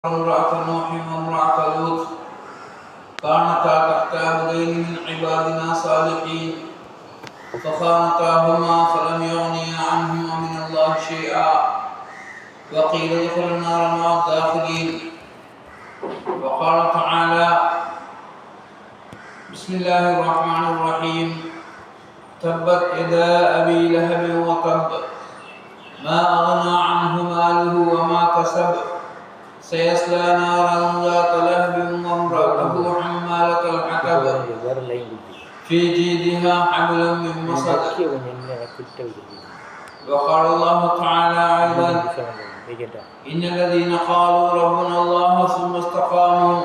امرأة نوح وامرأة لوط كانتا تحت عبدين من عبادنا صالحين فخانتاهما فلم يغنيا عنهما من الله شيئا وقيل ادخلا النار مع الداخلين. وقال تعالى: بسم الله الرحمن الرحيم تبت يدا أبي لهب وتب ما أغنى عنه ماله وما كسب سيصلى نارا ذات لهب وامرأته حمالة الحطب في جيدها حبل من مسد. وقال الله تعالى أيضا: إن الذين قالوا ربنا الله ثم استقاموا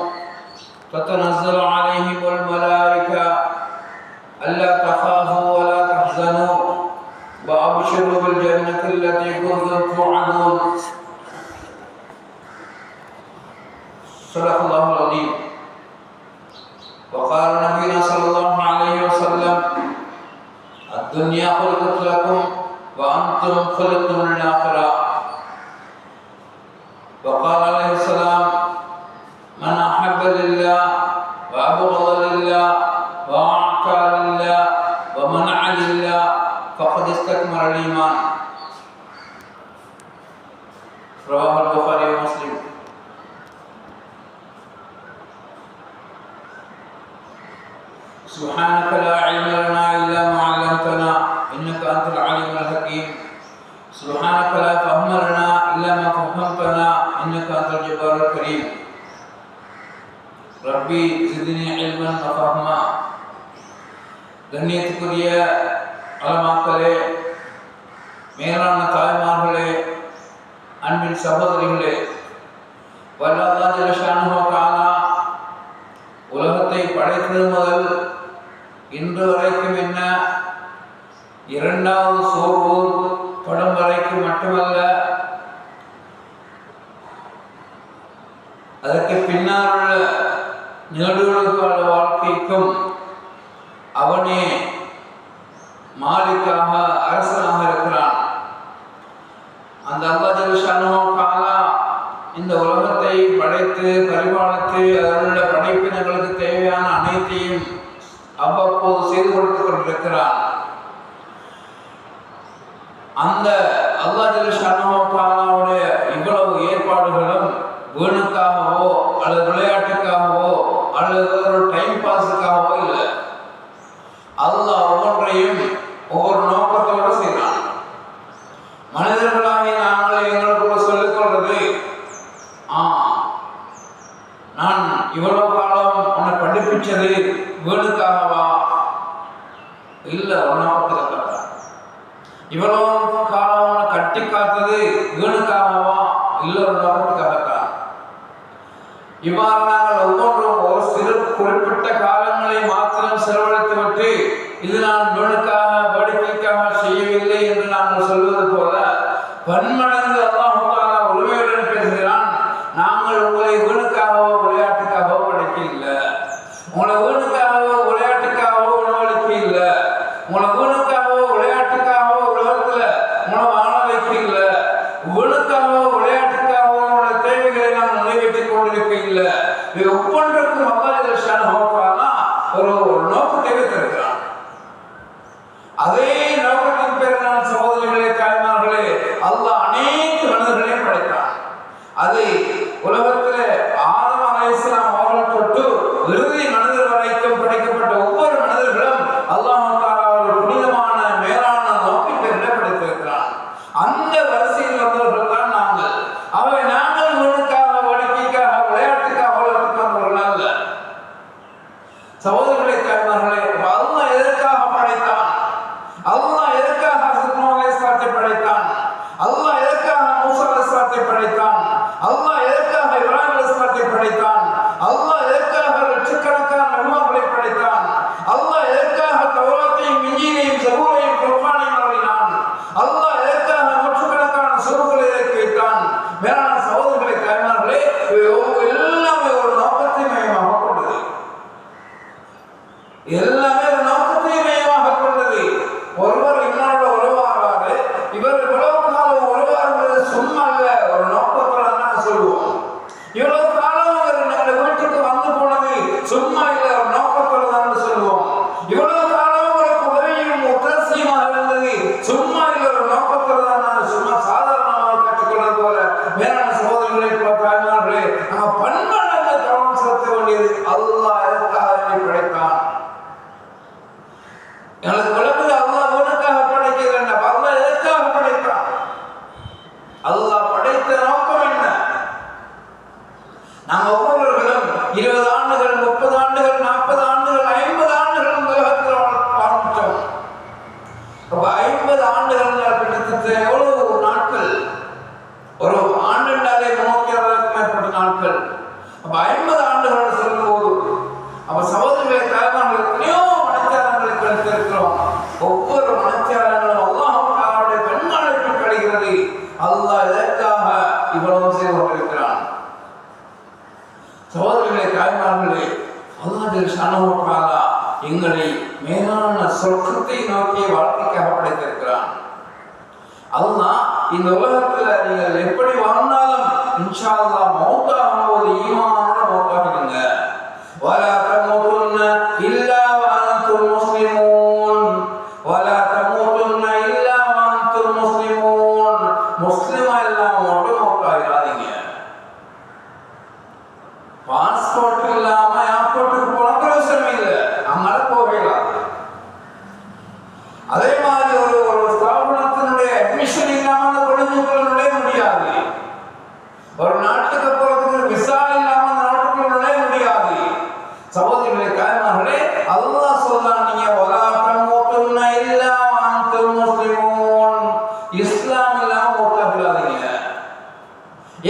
تتنزل عليهم الملائكة ألا تخافوا ولا تحزنوا وأبشروا بالجنة التي كنتم توعدون. صدق الله العظيم. وقال نبينا صلى الله عليه وسلم: الدنيا خلقت لكم وأنتم خلقتم للآخرة. وقال عليه السلام: من أحب لله وأبغض لله وأعطى لله ومنع لله فقد استكمل الإيمان. رواه البخاري ومسلم. سبحانك لا علم لنا إلا ما علمتنا إنك أنت العليم الحكيم. سبحانك لا فهم لنا إلا ما فهمتنا إنك أنت الجبار الكريم. ربي زدني علما وفهما. கண்ணியத்துக்குரிய அலமாக்களே, மேலான தாய்மார்களே, அன்பின் சகோதரிகளே, வல்லல்லாஹ் ஜல்ல ஷானுஹு வ தஆலா உலகத்தை படைத்தது முதல் இன்று வரைக்கும் என்ன இரண்டாவது சோர்வு படம் வரைக்கும் மட்டுமல்ல, அதற்கு பின்னால் உள்ள நிகழ்வுகளுக்கான வாழ்க்கைக்கும் அவனே மாலிக்காக அரசனாக இருக்கிறான். அந்த அல்லாஹ் ஜல்ல ஷானுஹு வ தஆலா இந்த உலகத்தை படைத்து பரிபாலித்து அதனுடைய படைப்பினங்களுக்கு தேவையான அனைத்தையும் அவ்வப்போது செய்து கொடுத்து கொண்டிருக்கிறான். அந்த அல்லாஹ் ஜல்ல ஷானுஹு வ தஆலாவுடைய இவ்வளவு ஏற்பாடுகளும் வீணுக்காகவோ அல்லது விளையாட்டுக்காகவோ அல்லது ஒரு டைம் பாஸுக்காகவோ இல்லை. அல்லாஹ் ஒவ்வொன்றையும் ஒவ்வொரு நோக்கத்தோடு செய்கிறான். மனிதர்களாகிய நாங்கள் எங்களுக்குள்ள சொல்லிக் கொள்வது, நான் இவ்வளவு காலம் உன்னை படிப்பிச்சது வீணுக்காகவா? இல்ல, உணவத்திற்காக. இவ்வளவு காலம் உன்னை கட்டி காத்தது வீணுக்காகவா? இல்ல, உணவத்துக்காகத்தான். இவ்வாறு நாங்கள் ஒவ்வொன்றும் ஒரு சிறு குறிப்பிட்ட காலங்களை மாத்திரம் செலவழித்து விட்டு இது நான் வீணுக்காக வேடிக்கைக்காக செய்யவில்லை என்று நாங்கள் சொல்வது போல பன்மடங்கு அல்லாஹ் தஆலா உண்மையுடன் பேசுகிறான். நாங்கள் உங்களை வீணுக்காகவோ விளையாட்டுக்காகவோ படைக்க இல்லை, உங்களை வீணுக்காகவோ விளையாட்டுக்காகவோ உணவளிக்க இல்லை, உங்களை வீணுக்காகவோ விளையாட்டுக்காகவோ உலகத்துல உணவு வாழ வைக்க இல்லை, வீணுக்காகவோ விளையாட்டுக்காகவோ உங்களோட தேவைகளை நாம் நிறைவேற்றிக் கொண்டிருக்க இல்லை. ஒவ்வொன்றுக்கும் அல்லாஹ் ஜல்ல ஷானுஹு வ தஆலா ஒரு நோக்கத்தை வைத்திருக்கிறான். அதே நோக்கத்தின் பேரில் சகோதரிகளே, தாய்மார்களே, அல்லாஹ் அனைத்து மனிதர்களையும் படைத்தான். அது உலகத்திலே ஆதம் அலைஹிஸ்ஸலாம் அவர்கள் தொட்டு இறுதி மனிதர் வரைக்கும் படைக்கப்பட்ட ஒவ்வொரு மனிதர்களும் அல்லாஹ் தஆலா ஒரு புனிதமான மேலான நோக்கின் பேரில் படைத்திருக்கிறான். அந்த வரிசையில் வந்தவர்கள் தான் நாங்கள். அவை நாங்கள் வீணுக்காக வேடிக்கைக்காக விளையாட்டுக்காக வளர்த்துக்கானவர்கள் அல்ல. இவ்வளவு காலம் எங்களை வீட்டுக்கு வந்து போனது சும்மா இல்லை, ஒரு நோக்கத்தோடு தான் சொல்லுவோம். இவ்வளவு காலம் உங்களுக்கு உதவியும் உத்தரசியமாக இருந்தது சும்மா இல்லை, ஒரு நோக்கத்தோடு தான் சும்மா சாதாரணமாக கற்றுக்கொள்வது போல. மேலான சகோதரர்களே, தாய்மார்களே, நாங்கள் பன்மடங்கு கவனம் செலுத்த வேண்டியது அல்லாஹ் எதற்காக படைத்தான். எங்களுக்கு விளக்குது அல்லாஹ் எதற்காக படைக்கிறேன், அல்லாஹ் எதற்காக படைத்தான், அல்லாஹ் படைத்த நோக்கம் என்ன? நாங்கள் ஒவ்வொருவர்களும் 20 ஆண்டுகள் 30 ஆண்டுகள் 40 ஆண்டுகள் 50 ஆண்டுகள் உலகத்தில் வாழ்ந்துட்டோம். 50 ஆண்டுகள் கிட்டத்தட்ட எவ்வளவு நாட்கள்? ஒரு ஆண்டுனாலே 360 மேற்பட்ட நாட்கள். 50 ஆண்டுகள் சொல்லும்போது சகோதரர்களை தாய்மார்கள் எத்தனையோ மனச்சாரங்களை கழித்திருக்கிறோம். ஒவ்வொரு மனச்சாரங்களும் அல்லாஹ்வுடைய கண்காணிப்பு கிடைக்கிறது. அல்லாஹ் எதற்காக இவ்வளவு செய்து கொண்டிருக்கிறான்? சகோதரர்களே, தாய்மார்களே, அல்லாஹ் ஸுப்ஹானஹு வ தஆலா எங்களை மேலான சொர்க்கத்தை நோக்கி வாழ்க்கைக்காக படைத்திருக்கிறான். அல்லாஹ் இந்த உலகத்துல நீங்கள் எப்படி வாழ்ந்தாலும் இன்ஷா அல்லாஹ் மௌத்தாகும் போது ஈமானோட மௌத்தாகிடுங்க. வலா தமூதுன்ன இல்லா வஅன்தும் முஸ்லிமூன், வலா தமூதுன்ன இல்லா வஅன்தும் முஸ்லிமூன். முஸ்லிமா இல்லாம மட்டும் மௌத்தாகிடாதீங்க. பாஸ்போர்ட் இல்லாம ஏர்போர்ட்டுக்கு போன பிரயோசனம் இல்லை, அங்கால போகலாம். அதே மாதிரி ஒரு ஸ்தாபனத்தினுடைய அட்மிஷன் இல்லாம அந்த குழந்தைக்குள்ள நுழைய முடியாது. ஒரு நாட்டுக்கு போறதுக்கு விசா இல்லாம அந்த நாட்டுக்குள்ள நுழைய முடியாது. சகோதரிகளே, தாய்மார்களே, அல்லாஹ் சொல்றான், நீங்க வலா தமூதுன்ன இல்லா வஅன்தும் முஸ்லிமூன், இஸ்லாம் இல்லாம மௌத்தாகிடாதீங்க.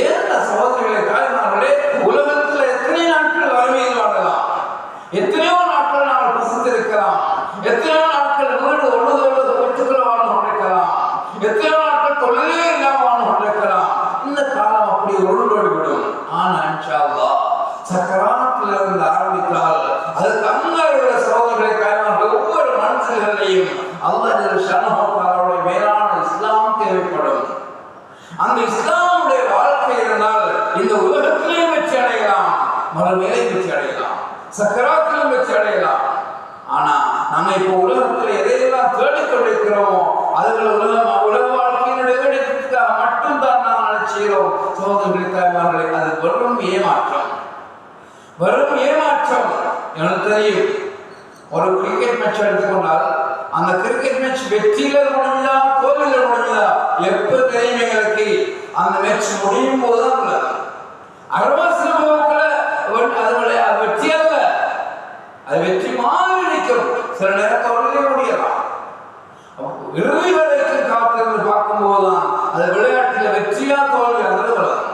ஏன்னா சகோதரிகளே, தாய்மார்களே, உலகத்துல எத்தனை நாட்கள் வறுமையில் வாழலாம், எத்தனையோ நாட்கள் நாங்கள் பசித்திருக்கலாம், எத்தனையோ நாட்கள் வீடு ஒழுது வீட்டுக்குள்ள வாழ்ந்து கொண்டிருக்கலாம், எத்தனையோ நாட்கள் தொழிலே இல்லாம வாழ்ந்து கொண்டிருக்கலாம். இந்த காலம் அப்படி ஒழுங்கோடிவிடும். ஆனா இன்ஷா அல்லாஹ் சக்கராத்துல இருந்து ஆரம்பித்தால் அதுக்கு அங்காளுடைய சகோதரர்களை தாய்மார்கள் ஒவ்வொரு மனுஷர்களையும் அல்லாஹ் ஸுப்ஹானஹு வ தஆலாவுடைய மேலான இஸ்லாம் தேவைப்படும். அந்த இஸ்லாமுடைய வாழ்க்கை இருந்தால் இந்த உலகத்திலே வெற்றி அடையலாம், மறுமையிலே வெற்றி அடையலாம், சக்கராத்திலும் வெற்றி அடையலாம். ஆனா நம்ம இப்போ உலகத்தில் எதையெல்லாம் தேடிக்கொண்டிருக்கிறோமோ அதுகள் உலக வாழ்க்கையினுடைய வேடிக்கைக்காக மட்டும்தான் நாம் நினைச்சுகிறோம். சகோதரர்களே, தாய்மார்களே, அது வெறும் ஏமாற்றம், வெறும் ஏமாற்றம். எனக்கு தெரியும், ஒரு கிரிக்கெட் மேட்ச் எடுத்துக்கொண்டால் அந்த கிரிக்கெட் மேட்ச் வெற்றியில முடிஞ்சதா தோல்வியில முடிஞ்சதா எப்ப தெரியும் எங்களுக்கு? அந்த மேட்ச் முடியும் போதுதான் உள்ளது. அது வெற்றி அல்ல, அது வெற்றி மாதிரி நிற்கும். சில நேரத்தோடவே முடியலாம். இறுதி வரைக்கும் காத்திருந்து பார்க்கும் போதுதான் அது விளையாட்டில் வெற்றியா தோல்வி அல்லது வளரும்.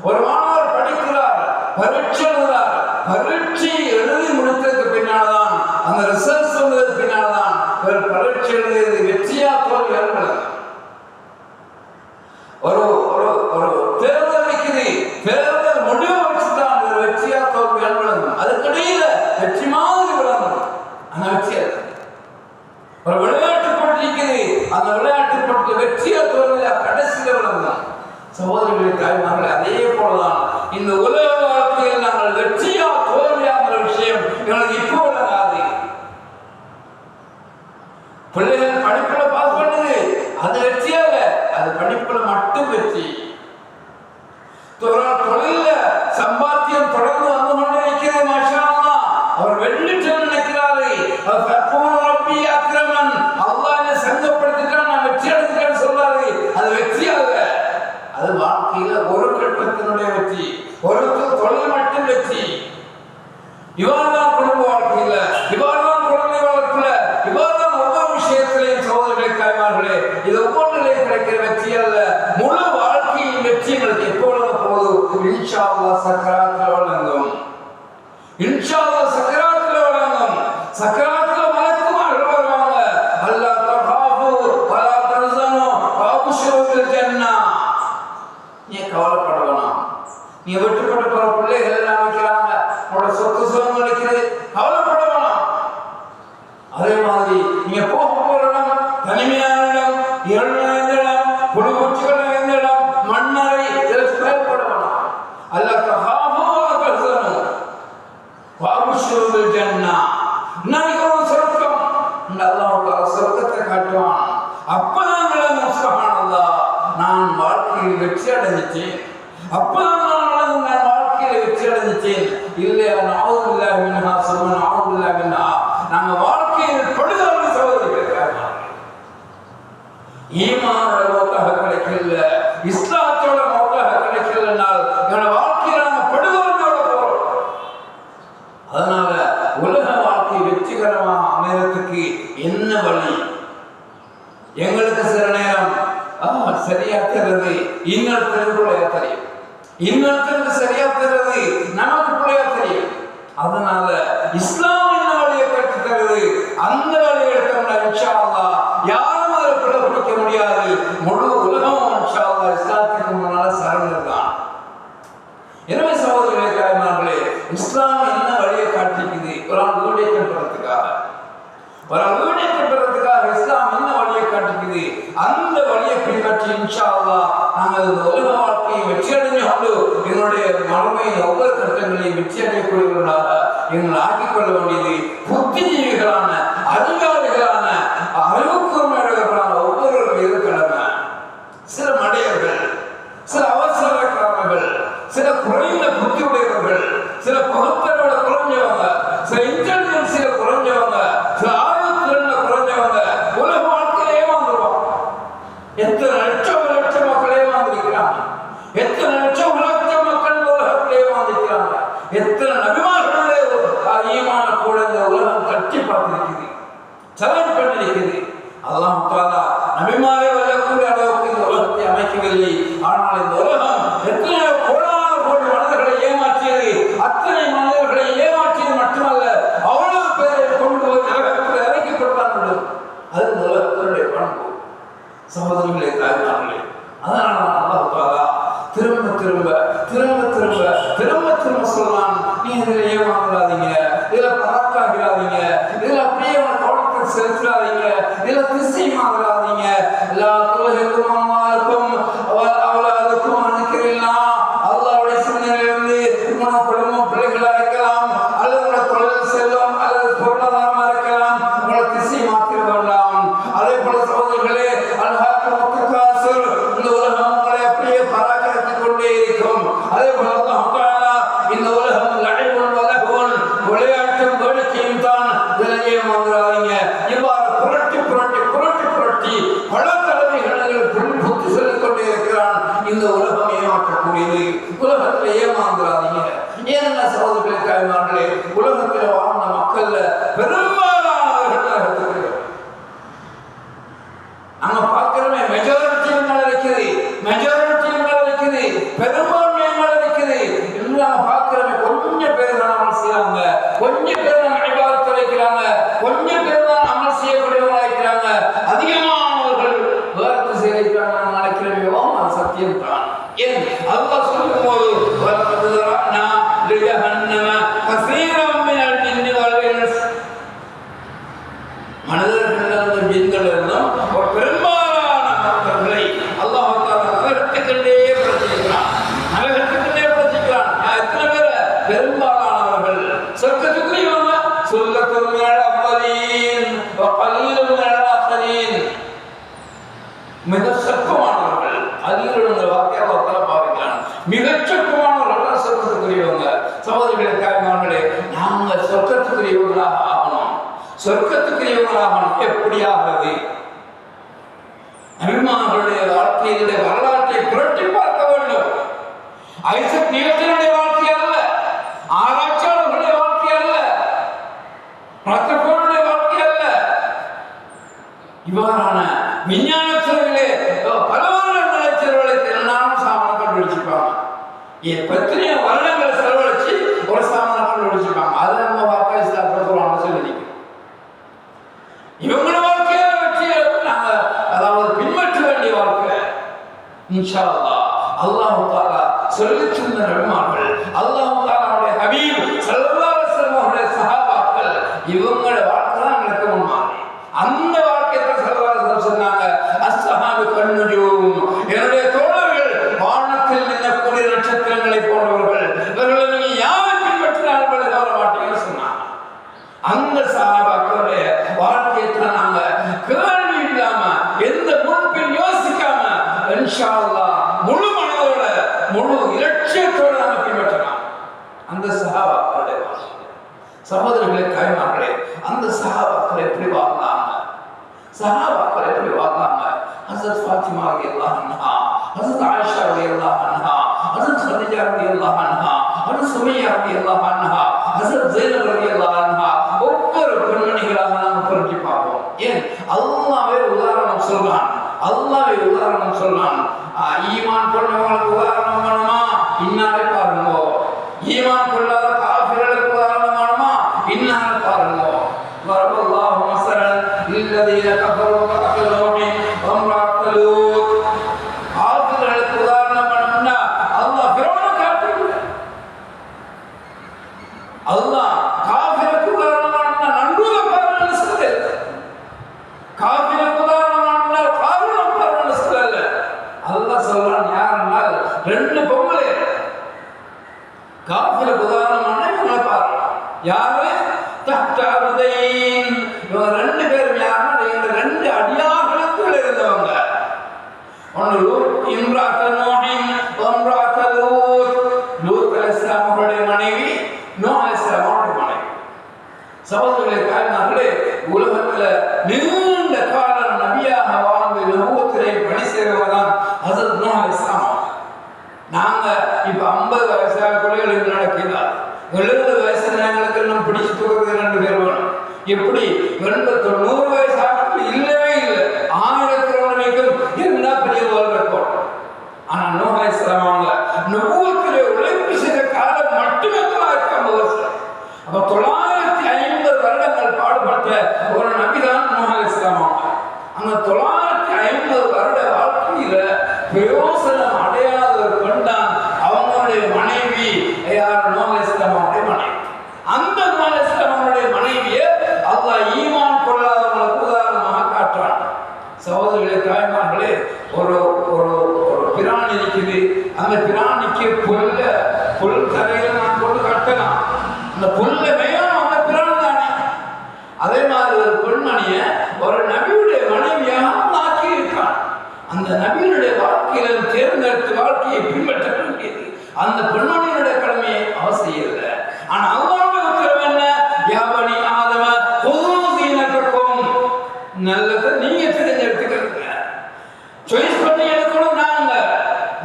ஒரு மாணவர் படிக்கிறார், பரீட்சை எழுதுறார், பரீட்சை எழுதி முடித்ததுக்கு பின்னால்தான் அந்த ரிசல்ட்ஸ் வந்ததுக்கு பின்னால்தான் பரீட்சை எழுதியது வெற்றியா தோல்வி அல்லது. ஒரு ஒரு தேர்தல் வைக்குது, தேர்தல் முடிவை வச்சுதான் ஒரு வெற்றியா தோல்வி விளங்கும். அதுக்கிடையில வெற்றி மாதிரி விளங்கும், ஆனா வெற்றி அல்ல. ஒரு விளையாட்டு போட்டி இருக்குது, அந்த விளையாட்டு போட்டி வெற்றியா தோல்வியா கடைசியில விளங்கும். சகோதரர்களே, தாய்மார்களே, அதே போலதான் இந்த உலக வாழ்க்கையில் நாங்கள் வெற்றியா தோல்வியாங்கிற விஷயம் எங்களுக்கு இப்போ விளங்காது. பிள்ளைகள் படிப்புல பாஸ் பண்ணுது, அது வெற்றியா இல்ல, அது படிப்புல மட்டும் வெற்றி. தொழில சம்பாத்தியம் தொடர்ந்து வந்து கொண்டே இருக்கிறது. மாஷா அல்லாஹ், அவர் வெள்ளிட்டு நினைக்கிறாரு, அல்லாஹ் என்ன சங்கப்படுத்திட்டான், நான் வெற்றி அடைஞ்சிட்டேன்னு சொல்றாரு. அது வெற்றியா இல்ல, அது வாழ்க்கையில ஒரு கட்டத்தினுடைய வெற்றி, ஒரு தொழில் மட்டும் வெற்றி. இவ்வாறுதான் குடும்ப வாழ்க்கையில, இவ்வாறுதான் குழந்தை வளர்ப்புல, இவ்வாறுதான் ஒவ்வொரு விஷயத்திலையும் சகோதரர்களே, தாய்மார்களே, இது ஒவ்வொன்றிலே கிடைக்கிற வெற்றி அல்ல. முழு வாழ்க்கையின் வெற்றி எங்களுக்கு எப்பொழுது போதும் இன்ஷா அல்லாஹ் சக்கராத்துல வழங்கும். இன்ஷா அல்லாஹ் சக்கராத்துல வழங்கும். சக்கராத்துல மலக்குமார்கள் வருவாங்க. அல்லாஹ் தகாஃபு வலா தஹ்சனு வஅப்ஷிரு பில் ஜன்னah. நீ கவலைப்பட வேணாம். நீ விட்டுப்பட்டு போற பிள்ளைகள் எல்லாம் வைக்கிறாங்க, உன்னோட சொத்து சுகங்கள் இருக்கிறது, கவலைப்பட வேணாம். அதே மாதிரி நீங்க போக போற இடம் தனிமையான இடம், இருள் நிறைந்த இடம், புழுபூச்சிகள் நிறைந்த இடம், மண்ணறை, இதற்கு பயப்பட வேணாம். அல்லாஹ் பஷூருல் ஜன்னா, நாளைக்கு ஒரு சொர்க்கம், அல்லாஹ் சொர்க்கத்தை காட்டுவான். அப்பதான் விளங்கும் சுப்ஹானல்லாஹ், நான் வாழ்க்கையில் வெற்றி அடைஞ்சிட்டேன், அப்பதான் நான் வாழ்க்கையில வெற்றி அடைஞ்சிட்டேன். இல்லையா நஅூதுபில்லாஹி மின்ஹா சும்ம நஅூதுபில்லாஹி மின்ஹா, நாங்க வாழ்க்கையில் படுதோல்வி சகோதரிகளுக்காக ஈமானோட மௌத்தாக கிடைக்கல, இஸ்லாத்தோட மௌத்தாக கிடைக்கலனால் எங்களோட வாழ்க்கையில நாங்க படுதோல்வியோட போறோம். அதனால உலக வாழ்க்கை வெற்றிகரமாக அமையறதுக்கு என்ன வழி? எங்களுக்கு சில நேரம் சரியா தெரியுது, இன்னொருத்தருக்கு பிள்ளையா தெரியும், இன்னொருத்தருக்கு சரியா தெரியுது, நமக்கு பிள்ளையா தெரியும். அதனால இஸ்லாம் என்ன வழியை கற்று தருது, அந்த வழியை எடுத்தோம்னா இன்ஷா அல்லாஹ் யாரும் அதை பிள்ளை பிடிக்க முடியாது. முழு உலகம் இன்ஷா அல்லாஹ் இஸ்லாத்துக்கு முன்னால சரண்டர் தான். எனவே சகோதரர்களே, தாய்மார்களே, இஸ்லாம் என்ன வழியை காட்டிக்குது? ஒரு ஆள் வீடை கட்டுறதுக்காக, ஒரு ஆள் வீடை கட்டுறதுக்காக இஸ்லாம் என்ன வழியை காட்டிக்குது? அந்த வழியை பின்பற்றி இன்ஷா அல்லாஹ் நாங்கள் உலக வாழ்க்கையை வெற்றி அடைஞ்சு கொண்டு எங்களுடைய மறுமையின் ஒவ்வொரு கட்டங்களையும் வெற்றி அடையக்கூடியவர்களாக எங்களை ஆக்கிக் கொள்ள வேண்டியது புத்திஜீவிகளான, அதிகாரிகளான, அறிவுக்கூர்மையுடையவர்களான ஒவ்வொருவரும் மீது கடமை. சில மடையர்கள், சில அவசரக்காரர்கள், சில குறைந்த புத்தி உடையவர்கள், சில பகுத்தறிவோட குறைஞ்சவங்க, சில இன்டெலிஜென்சில குறைஞ்சவங்க, சில ஆயுத்திறன்ல குறைஞ்சவங்க உலக வாழ்க்கையில ஏமாந்துருவாங்க. எத்தனை லட்சம் மக்கள் ஏமாந்திருக்கிறாங்க, எத்தனை லட்சம் மக்கள் உலகத்தில் ஏமாந்திருக்கிறாங்க, எத்தனை நபிமார்களுடைய ஈமான கூட இந்த உலகம் கட்டி பார்த்திருக்குது, சலன் பண்ணிருக்குது. அல்லாஹ் தஆலா நபிமாரை வரக்கூடிய அளவுக்கு இந்த உலகத்தை அமைக்கவில்லை. ஆனால் இந்த உலகம் எத்தனை கோடான கோடி மனிதர்களை ஏமாற்றியது, அத்தனை மனிதர்களை ஏமாற்றியது மட்டுமல்ல, அவ்வளவு பேரை கொண்டு போய் நரகத்தில் இறக்கிவிட்டார்கள். அது இந்த உலகத்தினுடைய பண்பு. சகோதரர்களே, தாய்மார்களே, அதனால அல்லாஹ் தஆலா திரும்ப திரும்ப திரும்ப திரும்ப திரும்ப திரும்ப சொல்லலாம், நீ இதில் ஏமாந்துடாதீங்க, இதில் பராக்காகிறாதீங்க, இதில் அப்படியே உன கவனத்தை செலுத்தாதீங்க, இதில் திசை மாறாதீங்க. எல்லா தொழில்களும் அம்மாவுக்கும் அவளுக்கும் அனுக்கிறீங்களா? அல்லாவுடைய சிந்தனையிலிருந்து உங்களோட குடும்பம் பிள்ளைகளாக இருக்கலாம், அல்லது உங்களோட தொழில் செல்வம் அல்லது பொருளாதாரமா இருக்கலாம், உங்களை திசை மாற்றிட வேண்டாம். அதே போல சகோதரர்களே, இந்த உலகம் உங்களை அப்படியே பராக்கரித்துக் கொண்டே இருக்கும். அதே போல அல்லாஹ் தஆலா இந்த உலகம் லஹ்வுன் வலஹுன், விளையாட்டும் வேடிக்கையும் தான், இதில் ஏமாந்துடாதீங்க. இவ்வாறு புரட்டி புரட்டி புரட்டி புரட்டி பல தலைமைகள் புத்தி சொல்லிக் கொண்டே இருக்கிறான். இந்த உலகம் ஏமாற்றக்கூடியது, உலகத்தில் ஏமாந்துடாதீங்க. ஏன்னா சகோதரர்களே, தாய்மார்களே, உலகத்தில் வாழ்ந்த மக்கள்ல பெரும்பாலானவர்கள் நரகத்துக்கு நாங்க பார்க்கிறோமே, மெஜாரிட்டி இருக்குது, மெஜாரிட்டி இருக்குது, பெரும்பான்மை இருக்குது. நாங்க பார்க்கிறோமே, கொஞ்சம் பேர் தான் அமல் செய்யறாங்க, கொஞ்சம் பேர் தான் இபாதத் வைக்கிறாங்க, கொஞ்சம் பேர் தான் அமல் செய்யக்கூடியவங்களா இருக்கிறாங்க. அதிகமானவர்கள் வேறு செய்யறாங்க. நான் நினைக்கிறோம் அது சத்தியம் தான். ஏன் அல்லாஹ் சொல்லும் போது மனிதர்கள் ஜின்கள் இருந்தும் ஒரு பெரும்பாலான மக்கள்களை அல்லாஹ் தஆலா நரகத்துக்குள்ளே படைத்திருக்கிறான், நரகத்துக்குள்ளே படைத்திருக்கிறான். எத்தனை பேர்? பெரும்பாலானவர்கள் சொர்க்கத்துக்குரியவங்க. சுல்லத்துல் மினல் அவ்வலீன் வ கலீலுன் மினல் ஆகிரீன், மிக சொற்பமானவர்கள். அதிலுள்ள வார்த்தையை அல்லாஹ் தஆலா பாவிக்கிறான். மிகச் சொற்பமானவர்கள் சொர்க்கத்துக்குரியவங்க. சகோதரர்களே, தாய்மார்களே, நாங்கள் சொர்க்கத்துக்குரியவர்களாக ஆகணும். சொர்க்கத்துக்குரியவர்களாகணும். எப்படி ஆகிறது? நபிமார்களுடைய வாழ்க்கையினுடைய வரலாற்றை புரட்டி பார்க்க வேண்டும். ஐசக் நியூட்டனுடைய வாழ்க்கை அல்ல, ஆராய்ச்சியாளர்களுடைய வாழ்க்கை அல்ல, ரத்தப்போருடைய வாழ்க்கை அல்ல. இவ்வாறான விஞ்ஞான துறையிலே பல வருடங்களை செலவழித்து எல்லாரும் சாமான் கண்டுபிடிச்சிருப்பாங்க. எத்தனையோ வருடங்களை செலவழிச்சு ஒரு சாமான் கண்டுபிடிச்சிருப்பாங்க. அதை நம்ம வார்த்தை சொல்லி இவங்களோட வாழ்க்கையை வச்சு நாங்க அதாவது பின்பற்ற வேண்டிய வாழ்க்கை. இன்ஷா அல்லாஹ் அல்லாஹ் தஆலா சொல்லித் தந்த நபிமார்கள், அல்லாஹ் தஆலாவுடைய ஹபீப் ஸல்லல்லாஹு அலைஹி வஸல்லம் அவருடைய சஹாபாக்கள், இவங்களோட வாழ்க்கை தான் எங்களுக்கு முன்மாதிரி. அந்த வாழ்க்கையை ஸல்லல்லாஹு அலைஹி வஸல்லம் சொன்னாங்க, அஸ்ஹாபு கன்னுஜூம், என்னுடைய தோழர்கள் வானத்தில் மின்னக்கூடிய நட்சத்திரங்களை போன்றவர்கள், இவர்களை நீங்க யாரை பின்பற்றினாலும் வர மாட்டீங்கன்னு சொன்னாங்க. சஹாபாக்களுடைய வாழ்க்கையை நாங்க கேள்வி இல்லாம எந்த முன்பின் யோசிக்காம இன்ஷா அல்லாஹ் முழு மனதோட முழு இலட்சியத்தோட நாம பின்பற்றலாம். அந்த சஹாபாக்களுடைய சகோதரர்களே, தாய்மார்களே, அந்த சஹாபாக்கள் எப்படி வாழ்ந்தாங்க? சஹாபாக்கள் எப்படி வாழ்ந்தாங்க? ஹஸரத் ஃபாத்திமா ரலியல்லாஹு அன்ஹா, ஹஸரத் ஆயிஷா ரலியல்லாஹு அன்ஹா, ஹஸரத் கதீஜா ரலியல்லாஹு அன்ஹா, ஹஸரத் சுமையா ரலியல்லாஹு அன்ஹா, ஹஸரத் ஸைனப் ரலியல்லாஹு அன்ஹா, ஒவ்வொரு பெண்மணிகளாக நாம் புரட்டி பார்ப்போம். ஏன் அல்லாஹ்வே உதாரணம் சொல்றான். அல்லாஹ்வே உதாரணம் சொல்றான். ஈமான் கொண்டவங்களுக்கு உதாரணம் வேணுமா? இன்னாரை பாருங்க. ஈமான் கொள்ளாத காஃபிர்களுக்கு உதாரணம் வேணுமா? இன்னாரை பாருங்க. வரபல்லாஹு மஸலன் லில்லதீன கஃபரு கஃபரூனி வம்ரஅத் லூத். காஃபிர்களுக்கு உதாரணம் வேணும்னா அல்லாஹ் ஃபிரௌனை காட்டுறான். அல்லாஹ் காஃபிருக்கு உதாரணம் வேணும்னா நன்றுத பாருன்னு சொல்லல. காஃபிருக்கு உதாரணம் வேணும்னா காஃபிரை பாருன்னு சொல்லல. அல்லாஹ் சொல்றான் யாருன்னா ரெண்டு பொம்பளை காஃபிருக்கு உதாரணமான இவங்களை பாருங்க. யாரு? தஹ்தஅருதைன். இவங்க ரெண்டு பேரும் யாருன்னா இந்த ரெண்டு அடியார்களுக்கு இருந்தவங்க. ஒன்னு லூத் இம்ராத் நூஹின் வம்ராத் லூத். லூத் அலைஹிஸ்ஸலாம் அவருடைய மனைவி, நூஹ் அலைஹிஸ்ஸலாம் அவருடைய மனைவி. சகோதரர்களே, தாய்மார்களே, உலகத்துல நீண்ட காலம் நபியாக வாழ்ந்து நபுவத்திலே பணி செய்தவர்தான் ஹஸரத் நூஹ் அலைஹிஸ்ஸலாம். நாங்க இப்ப 50 வயசாக கொள்ளைகளுக்கு நடக்கிறார். 70 வயசு நாங்களுக்கு நம்ம பிடிச்சு தூக்குறது 2 பேர் வேணும். எப்படி 80-100 வயசாக இல்லவே இல்லை. 1000 கிலோமீட்டர் இருந்தா பெரிய வேர்ல்ட் ரெக்கார்ட். ஆனா நூஹ் அலைஹிஸ்ஸலாம் அவங்க நபுவத்திலே உழைப்பு செய்த காலம் மட்டுமே 950 வருஷம். அப்ப 950 வருடங்கள் பாடுபட்ட ஒரு நபிதான் நூஹ் அலைஹிஸ்ஸலாம் அவங்க. அந்த 950 வருட வாழ்க்கையில பிரயோசனம் அடையாத ஒரு பெண்தான் அவங்களுடைய மனைவி. யார்? நூஹ் அலைஹிஸ்ஸலாம் அவருடைய மனைவி. அந்த நூஹ் அலைஹிஸ்ஸலாம் அவருடைய மனைவியை அல்லாஹ் ஈமான் கொள்ளாதவங்களுக்கு உதாரணமாக காட்டுறான். சகோதரர்களே, தாய்மார்களே, ஒரு ஒரு ஒரு பிராணி இருக்குது. அந்த பிராணிக்கு புல் தரையில நான் கொண்டு கட்டலாம். அந்த புல்ல மேலும் அந்த பிராணி தானே. அதே மாதிரி ஒரு பெண்மணிய ஒரு நபியுடைய மனைவியாக ஆக்கி இருக்கான். அந்த நபியுடைய வாழ்க்கையில தேர்ந்தெடுத்து வாழ்க்கையை பின்பற்ற வேண்டியது அந்த பெண்மணியினுடைய கடமையை அவர் செய்யல. ஆனா அல்லாஹ்வுடைய உத்தரவு என்ன? யா பனி ஆதம குது ஸீனத்தக்கும். நல்லதை நீங்க தெரிஞ்செடுத்துக்கிறீங்க. சாய்ஸ் பண்ணி எடுக்கணும்.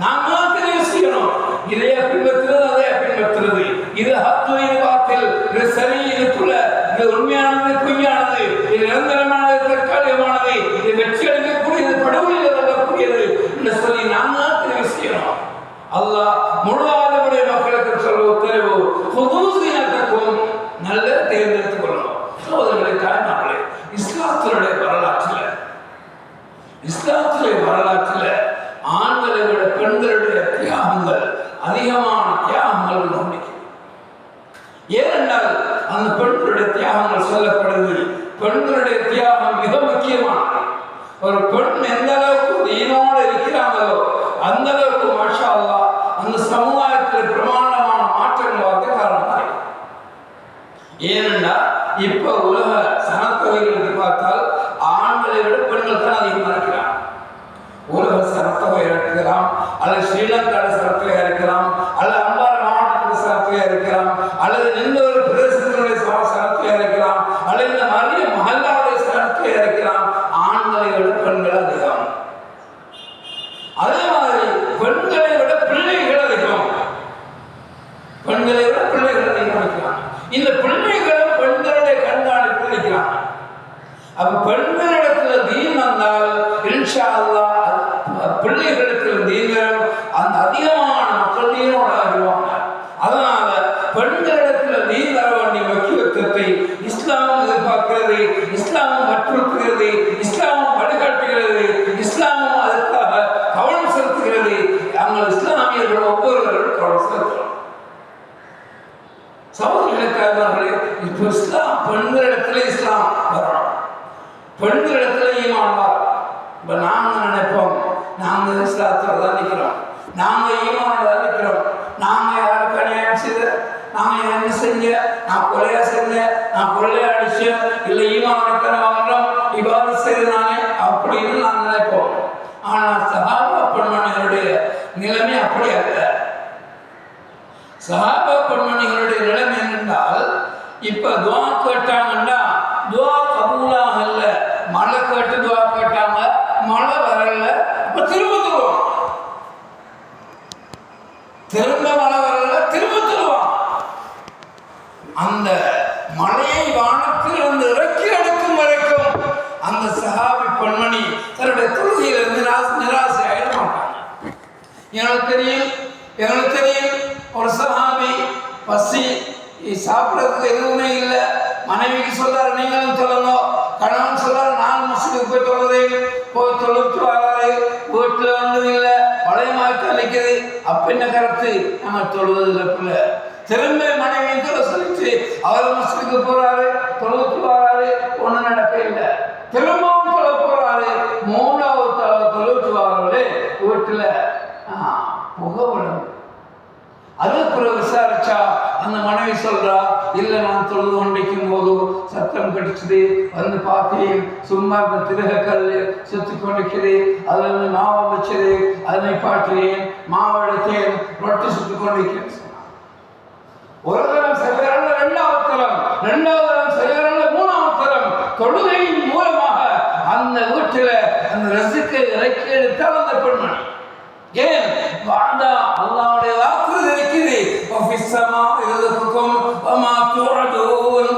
நாங்க தெரிவு செய்யணும். இதையே பின்பற்றுறது, அதையே பின்பற்றுறது. இது ஹத்து, இது பாத்தில், இது சரி, இது புல, இது உண்மையானது, பொய்யானது, இது நிரந்தரமானது, தற்காலிகமானது, இது வெற்றி அளிக்கக்கூடியது, படுகொலையில் வரக்கூடியது என்று சொல்லி நாங்க தெரிவு செய்யணும். அல்லாஹ் முழுவதுடைய மக்களுக்கு சொல்ல உத்தரவு குது ஸீனத்தக்கும். நல்ல தேர்ந்தெடுத்துக் கொள்ளணும். சகோதரர்களே, தாய்மார்களே, இஸ்லாத்தினுடைய வரலாற்றில் ஆண்களை விட பெண்களுடைய தியாகங்கள் அதிகமான தியாகங்கள் கவனிக்கும். ஏனென்றால் அந்த பெண்களுடைய தியாகங்கள் சொல்லப்படுது. பெண்களுடைய தியாகம் மிக முக்கியமானது. ஒரு பெண் எந்த அளவுக்கு தீனோடு இருக்கிறாங்களோ அந்த அளவுக்கு மாஷா அல்லாஹ் அந்த சமுதாயத்தில் பிரமாண்டமான மாற்றங்கள் வந்த காரணமாக. ஏனென்றால் இப்ப உலக சனத்தொகைகளுக்கு பார்த்தால் ஆண்களை விட பெண்கள் தான் அதிகமாக இருக்கிறாங்க. உலக சனத்தொகை இருக்கலாம், அல்லது ஸ்ரீலங்காவோட சனத்தொகை இருக்கலாம், அல்லது அம்பாறை மாவட்டத்தில் சனத்தொகை இருக்கலாம், அல்லது எந்த ஒரு பிரதேசத்தினுடைய சனத்தொகை இருக்கலாம், அல்லது இந்த மரிய மஹல்லாவுடைய சனத்தொகை இருக்கலாம். ஆண்களை விட பெண்கள் அதிகம். அதே மாதிரி பெண்களை விட பிள்ளைகள் அதிகம். பெண்களை விட பிள்ளைகள் அதிகம் இருக்கிறாங்க. இந்த பிள்ளைகளும் பெண்களுடைய கண்காணிப்பில் இருக்கிறாங்க. அப்ப பெண்களிடத்துல தீன் வந்தால் இன்ஷா அல்லாஹ் பிள்ளைகளுக்கு தீன்கள் அந்த அதிகமான மக்கள் தீனோட ஆகிடுவாங்க. அதனால பெண்களிடத்துல தீன் வர வேண்டிய முக்கியத்துவத்தை இஸ்லாமும் எதிர்பார்க்கிறது, இஸ்லாமும் வற்புறுத்துகிறது, இஸ்லாமும் வழிகாட்டுகிறது, இஸ்லாமும் அதற்காக கவனம் செலுத்துகிறது. நாங்கள் இஸ்லாமியர்கள் ஒவ்வொருவரும் கவனம் செலுத்துகிறோம். சகோதரர்களே, இப்போ இஸ்லாம் பெண்களிடத்துல இஸ்லாம் வரணும், பெண்களிடத்துல ஈமான் வரும். இப்போ நாங்கள் நினைப்போம், நாங்கள் இஸ்லாத்தில் தான் நிற்கிறோம், நாங்கள் ஈமானோட தான் நிற்கிறோம், நாங்கள் யாருக்கு அநியாயம் செய்த நான் என்ன செஞ்ச, நான் கொலையா செஞ்சேன், நான் கொள்ளையா அடிச்சேன், இல்லை ஈமான் வாங்கலாம் இவ்வாறு செய்தானே அப்படின்னு நான் நினைப்போம். ஆனால் சஹாபா பெண்மணிகளுடைய நிலைமை அப்படி அல்ல. சஹாபா பெண்மணிகளுடைய நிலைமை என்னென்றால், இப்ப துவா கேட்டாங்கன்னா துவா கபூலாக அல்ல, மழை கேட்டு துவா கேட்டாங்க, மழை வரல, அப்ப திரும்ப தருவான். திரும்ப மழை வரல, திரும்ப தருவான். அந்த மழையை வானத்தில் இருந்து இறக்கி எடுக்கும் வரைக்கும் அந்த சஹாபி பெண்மணி தன்னுடைய தொழுகையிலிருந்து நிராசை ஆயிட மாட்டாங்க. எங்களுக்கு தெரியும் ஒரு சஹாபி பசி சாப்பிடறதுக்கு எதுவுமே இல்லை, மனைவிக்கு சொல்றாரு நீங்களும் சொல்லுங்க, கணவன் சொல்றாரு நான் மசூதிக்கு போய் தொழுத்து வராரு, வீட்டுல வந்து இல்லை, பழைய மாற்றம் நிற்குது. அப்ப என்ன கருத்து, நாங்க தொழுவதில்லை பிள்ளை. திரும்ப மனைவியும் தொலை சொல்லிச்சு, அவர் மசூதிக்கு போறாரு, தொழுத்து வராரு, ஒண்ணு நடக்க இல்லை. திரும்பவும் தொலை போறாரு, மூணாவது தொழுத்து வராரு, வீட்டுல புகை விடும். அதுக்கு விசாரிச்சா அந்த மனைவி சொல்றா, இல்லை நான் தொழுது கொண்டிருக்கும் போது சத்தம் கடிச்சது, வந்து பார்த்தேன், சும்மா இந்த திருகக்கல் சுத்தி கொண்டிருக்கிறது, அதுல இருந்து மாவை வச்சது, அதனை பாட்டுறேன், மாவை எடுத்தேன், ரொட்டி சுத்தி கொண்டிருக்கிறேன். ஒரு தரம் செய்கிறாள், இரண்டாவது தரம் செய்கிறாள், மூணாவது தரம் தொழுகையின் மூலமாக அந்த வீட்டில் அந்த ரசிக்கை இறக்கி எடுத்தால் அந்த பெண்மணி. ஏன் வாழ்ந்தா அல்லாஹ்வுடைய வாக்குறுதி இருக்குது, வஃபிஸ்ஸமா ரிஸ்குக்கும் வமா துஅதூன்.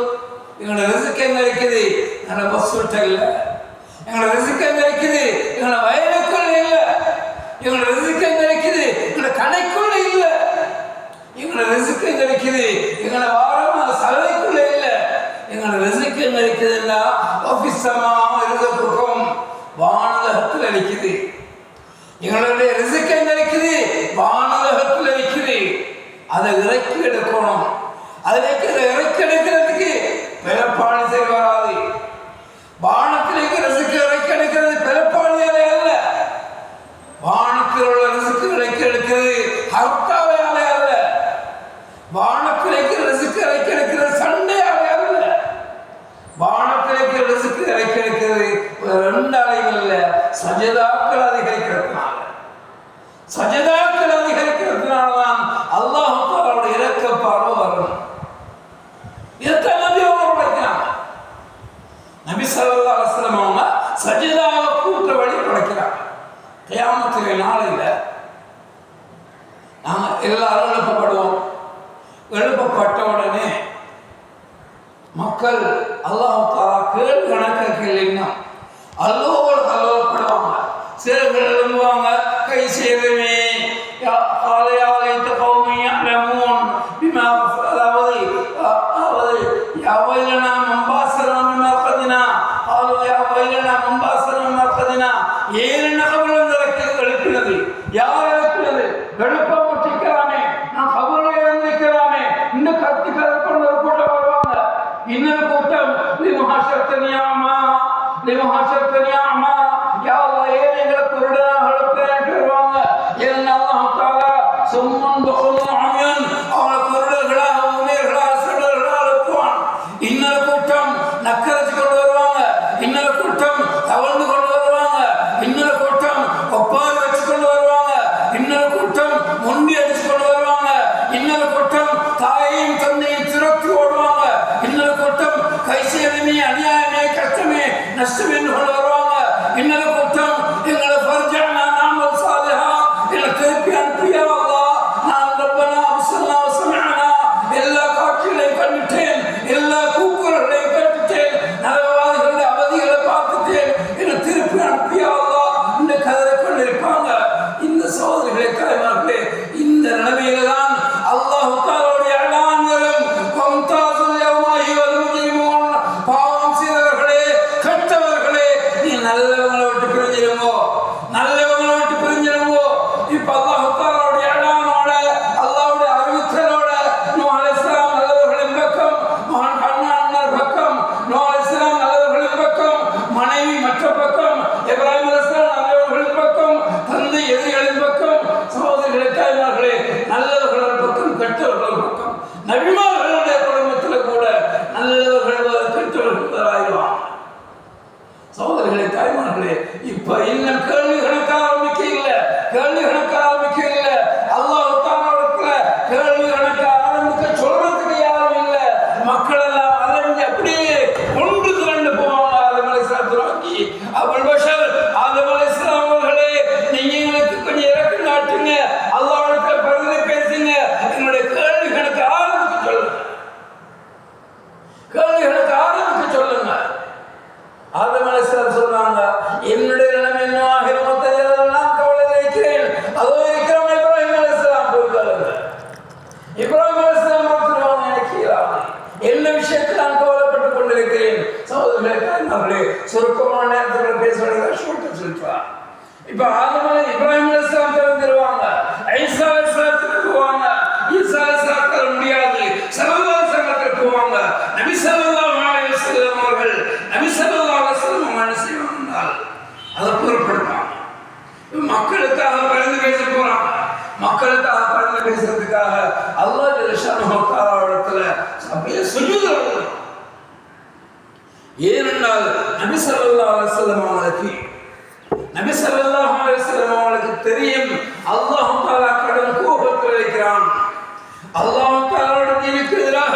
எங்களோட ரிஸ்க் எங்க இருக்குது, எங்களோட ஹாஸ்பிட்டல் இல்ல, எங்களோட ரிஸ்க் எங்க இருக்குது, எங்களோட வயலுக்குள்ள இல்ல, எங்களோட ரிஸ்க் எங்க இருக்குது, எங்களோட கணைக்குள்ள இல்ல, எங்களோட ரிஸ்க் எங்க இருக்குது, எங்களோட வாரமான சலவைக்குள்ள இல்ல, எங்களோட ரிஸ்க் எங்க இருக்குதுன்னா வஃபிஸ்ஸமா ரிஸ்குக்கும் வானலகத்தில் இருக்குது. எங்களுடைய ரிஸ்க் எங்க இருக்குது, வானலகத்தில் இருக்குது. அதை இறக்கி எடுக்கணும். இறக்கி எடுக்கிறதுக்கு பிறப்பாளி செய்ய வராது. வானத்தில் ரிஸ்க் இறக்கி எடுக்கிறது பிறப்பாளியாலே அல்ல, வானத்தில் உள்ள ரிஸ்க் இறக்கி எடுக்கிறது ஹர்த்தாவையாலே அல்ல, வானத்தில் ரிஸ்க் இறக்கி எடுக்கிறது சண்டையாலே அல்ல, வானத்தில் ரிஸ்க் இறக்கி எடுக்கிறது ரெண்டு அலைகள்ல சஜதாக்கள் அதிகரிக்கிறதுனாலதான் அல்லாஹ் தஆலாவுடைய இரக்க பார்வை வரும். இதைத்தான் நபி அவங்க படைக்கிறாங்க. நபி ஸல்லல்லாஹு அலைஹி வஸல்லம் அவங்க சஜதாவை கூட்ட வழி படைக்கிறாங்க. கியாமத்துடைய நாளையில நாங்க எல்லாரும் எழுப்பப்படுவோம். எழுப்பப்பட்ட உடனே மக்கள் அல்லாஹ் தஆலா கேள்வி கணக்கு இல்லைன்னா அல்லோடு அல்லோப்படுவாங்க. சிலர்கள் எழும்புவாங்க, கை செய்தமே எழுப்பினது யார் எழுப்பினது, எழுப்பாம சிக்கலாமே, நான் கபூர்ல இருந்திருக்கலாமே, இன்னும் கத்தி கலக்கொண்டு ஒரு கூட்டம் வருவாங்க. இன்னொரு கூட்டம் லிமஹாஷர்தனியாமா யா அல்லாஹ் ஏழைகளை குருடனாக எழுப்புறேன் வருவாங்க. ஏன்னா அல்லாஹ் தஆலா சும்மன் பகுதும் அமியன், அவளை குருடர்களாக ஊமையர்களாக சுடர்களாக எழுப்புவான். இன்னொரு கூட்டம் நக்கரைச்சு கொண்டு வருவாங்க, இன்னொரு கூட்டம் தவழ்ந்து கொண்டு வருவாங்க, இன்னொரு கூட்டம் ஒப்பாரி வச்சு கொண்டு வருவாங்க, இன்னொரு கூட்டம் முண்டி அடிச்சு கொண்டு வருவாங்க, இன்னொரு கூட்டம் தாயையும் தந்தையும் திறத்து ஓடுவாங்க, இன்னொரு கூட்டம் கை சேதமே அநியாயமே கஷ்டமே நஷ்டம் என்று கொண்டு வருவாங்க, என்ன விஷயத்தில் நான் கவலைப்பட்டுக் கொண்டிருக்கிறேன்? சகோதரர்களே, சுருக்கமான நேரத்தில் பேச சொல்லிப்பார். இப்ப ஆதம் இப்ராஹிம் அலைஹிஸ்ஸலாம் திறந்துருவாங்க, ஈசா அலைஹிஸ்ஸலாத்துக்கு போவாங்க, ஈசா அலைஹிஸ்ஸலாத்தால முடியாது, ஸல்லல்லாஹு அலைஹி வஸல்லம் போவாங்க. நபி ஸல்லல்லாஹு அலைஹி வஸல்லம் அவர்கள் நபி ஸல்லல்லாஹு அலைஹி வஸல்லம் என்ன செய்வாங்க? அதை பொருட்படுத்தாங்க. மக்களுக்காக பரிந்து பேச போறாங்க. மக்களுக்காக பரிந்து பேசுறதுக்காக அல்லாஹ் ஜல்லஷானஹு தஆலாவிடத்துல அப்படியே சுஜூத். ஏனென்றால் நபி ஸல்லல்லாஹு அலைஹி வஸல்லம் அவர்களுக்கு தெரியும் அல்லாஹ் தஆலா கடும் கோபத்தில் இருக்கிறான். அல்லாஹ் தஆலாவுடைய எதிராக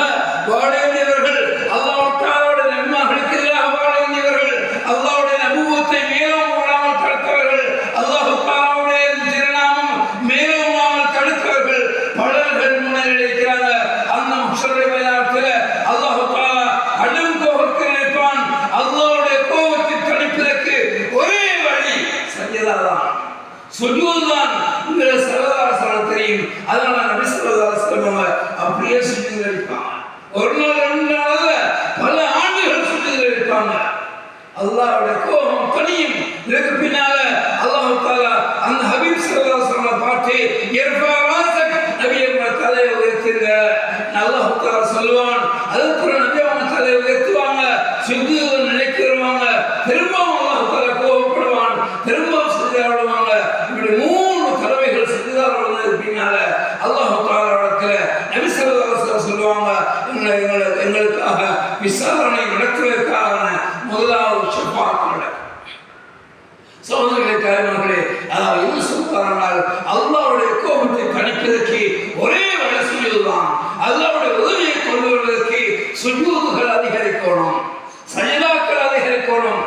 வாழ வேண்டியவர்கள், அல்லாஹ் தஆலாவுடைய நன்மைகளுக்கு எதிராக வாழ வேண்டியவர்கள், அல்லாஹ்வுடைய நபுவத்தை மேலோங்காமல் தடுத்தவர்கள், அல்லாஹ் தஆலாவுடைய திருநாமம் மேலோங்காமல் தடுத்தவர்கள் பலர்கள் முன்னிலையில் இருக்கிறாங்க. அந்த முஹ்ஷருடைய மைதானத்தில் அல்லாஹ் தஆலா கடும் கோபத்தில் இருப்பான். அல்லாஹ்வுடைய கோபத்தை தணிப்பதற்கு ஒரே வழி சஜ்ஜதா தான், சுஜூத் தான். உங்களுக்கு ஸல்லல்லாஹு அலைஹி வஸல்லம் தெரியும். அதனால நபி ஸல்லல்லாஹு அலைஹி வஸல்லம் அப்படியே சுஜூத் இருப்பாங்க. ஒரு நாள் ரெண்டு நாள் பல ஆண்டுகள் சுஜூத் இருப்பாங்க. அல்லாஹ்வுடைய கோபம் தனியும். இதுக்கு பின்னால அல்லாஹ் தஆலா அந்த ஹபீப் ஸல்லல்லாஹு அலைஹி வஸல்லம் பார்த்து இர்ஃபா ராஸக், நபியே உங்கள் தலையை உயர்த்துங்க அல்லாஹ் தஆலா சொல்லுவான். அதுக்கு நபியே உங்கள் தலையை உயர்த்துவாங்க, சுஜூத் நிலைக்குவாங்க, திரும்பவும் அல்லாஹ் தஆலா கோபப்படுவான், திரும்பவும் சுஜூதாடுவாங்க. இப்படி 3 தடவைகள் சுஜூதாடுவதற்கு பின்னால அல்லாஹ் தஆலாவிடத்துல நபி ஸல்லல்லாஹு அலைஹி வஸல்லம் சொல்லுவாங்க, எங்களுக்காக விசாரணை நடத்துவதற்காக முதலாவது ஷஃபாஅத் நடக்கும். சகோதரர்களே, தாய்மார்களே, அதாவது என்ன சொல்றார்கள்? அல்லாஹ்வுடைய கோபத்தை தணிப்பதற்கு ஒரே வழி சுஜூத் தான். அல்லாஹ்வுடைய உதவியை கொண்டு வருவதற்கு சுஜூதுகள் அதிகரிக்கணும், சஜதாக்கள் அதிகரிக்கணும்.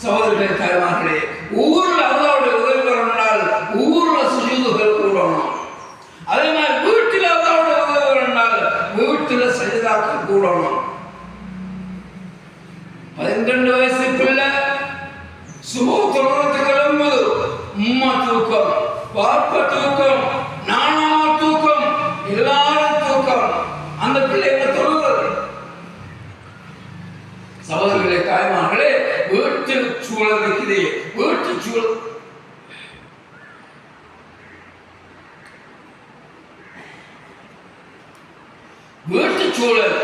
சகோதரர்களே, தாய்மார்களே, ஊர்ல அல்லாஹ்வுடைய உதவி வரணும்னால் ஊர்ல சுஜூதுகள் கூடணும். அதே மாதிரி வீட்டில் அல்லாஹ்வுடைய உதவி வரணும்னால் வீட்டில் சஜதாக்கள் கூடணும். 12 வயசு பிள்ளை சுபஹ் தொழுகிறதுக்கு எழும்புது, உம்மா தூக்கம், பாப்பா தூக்கம், நானாமா தூக்கம், எல்லாரும் தூக்கம். அந்த பிள்ளைங்க தொழுகிறது. சகோதரர்களே, தாய்மார்களே, வீட்டு சூழல் இருக்குது. வீட்டு சூழல்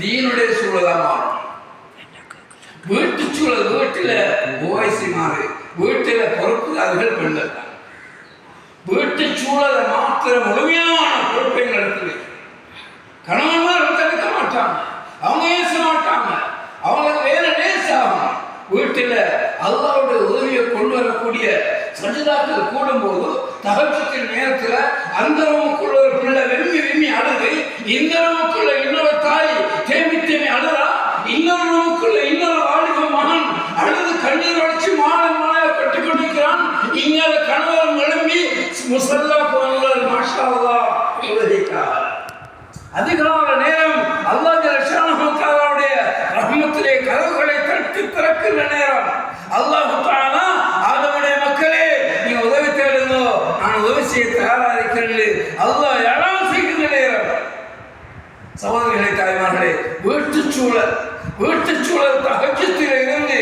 தீனுடைய சூழலா மாறும். வீட்டு சூழல், வீட்டில் ஓய்சி மாறு, வீட்டில் பொறுப்புதார்கள் பெண்கள் தான். வீட்டு சூழலை மாத்திர முழுமையான பொறுப்பை நடத்துது. கணவன்மார்கள் தடுக்க மாட்டாங்க, அவங்க ஏச மாட்டாங்க, அவங்களுக்கு வேலை நேசாகும். வீட்டில் அல்லாஹ்வுடைய உதவியை கொண்டு வரக்கூடிய சஜதாக்கள் கூடும்போது தஹஜ்ஜுத்தின் நேரத்தில் அந்த ரூமுக்குள்ள ஒரு பிள்ளை விரும்பி அழுது, இந்த ரூமுக்குள்ள இன்னொரு தாய் தேம்பி அழுதா, இன்னொரு ரூமுக்குள்ள இன்னொரு வாலிப மகன் அழுது கண்ணீர் வடிச்சு மாலை கட்டி கொண்டிருக்கிறான். இங்கே கணவன் எழும்பி முசல்லா போனார், மாஷா அல்லாஹ் உதவிக்காக. அதிகால நேரம் அல்லாஹ் ஜல்லஷானஹு தஆலாவுடைய ரஹ்மத்திலே கதவுகளை தட்டி திறக்கிற நேரம் அல்லாஹ் தஆலா ஆதமுடைய மக்களே, நீங்க உதவி தேடுங்க, நான் உதவி செய்ய தயாராக இருக்கிறேன் அல்லாஹ் எல்லாம் செய்கிற நேரம். சகோதரர்களே, தாய்மார்களே, வீட்டு சூழல் தஹஜ்ஜுதில் இருந்து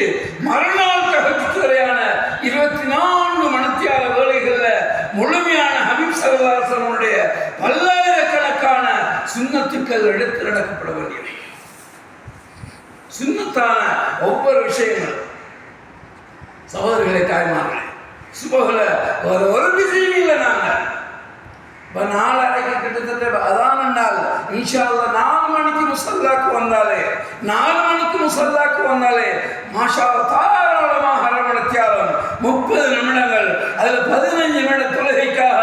மறுநாள் தஹஜ்ஜுத் வரையான 24 மணித்தியால வேளைகளில் முழுமையான ஹபீப் ஸல்லல்லாஹு அலைஹி வஸல்லம் பல்லாயிரக்கணக்கான சுன்னத்துக்கள் எடுத்து நடக்கப்பட வேண்டியவை. சுன்னத்தான ஒவ்வொரு விஷயங்கள். சகோதரர்களே, தாய்மார்களே, சுபஹ்ல ஒரு விஷயம் இல்லை. நாங்கள் இப்போ 4:30 கிட்டத்தட்ட அதான் என்றால் இன்ஷா அல்லாஹ் 4 மணிக்கு முஸல்லாக்கு வந்தாலே 4 மணிக்கு முஸல்லாக்கு வந்தாலே மாஷா அல்லாஹ் தாராளமாக அரை மணித்தியாலம் 30 நிமிடங்கள், அதில் 15 நிமிட தொழுகைக்காக,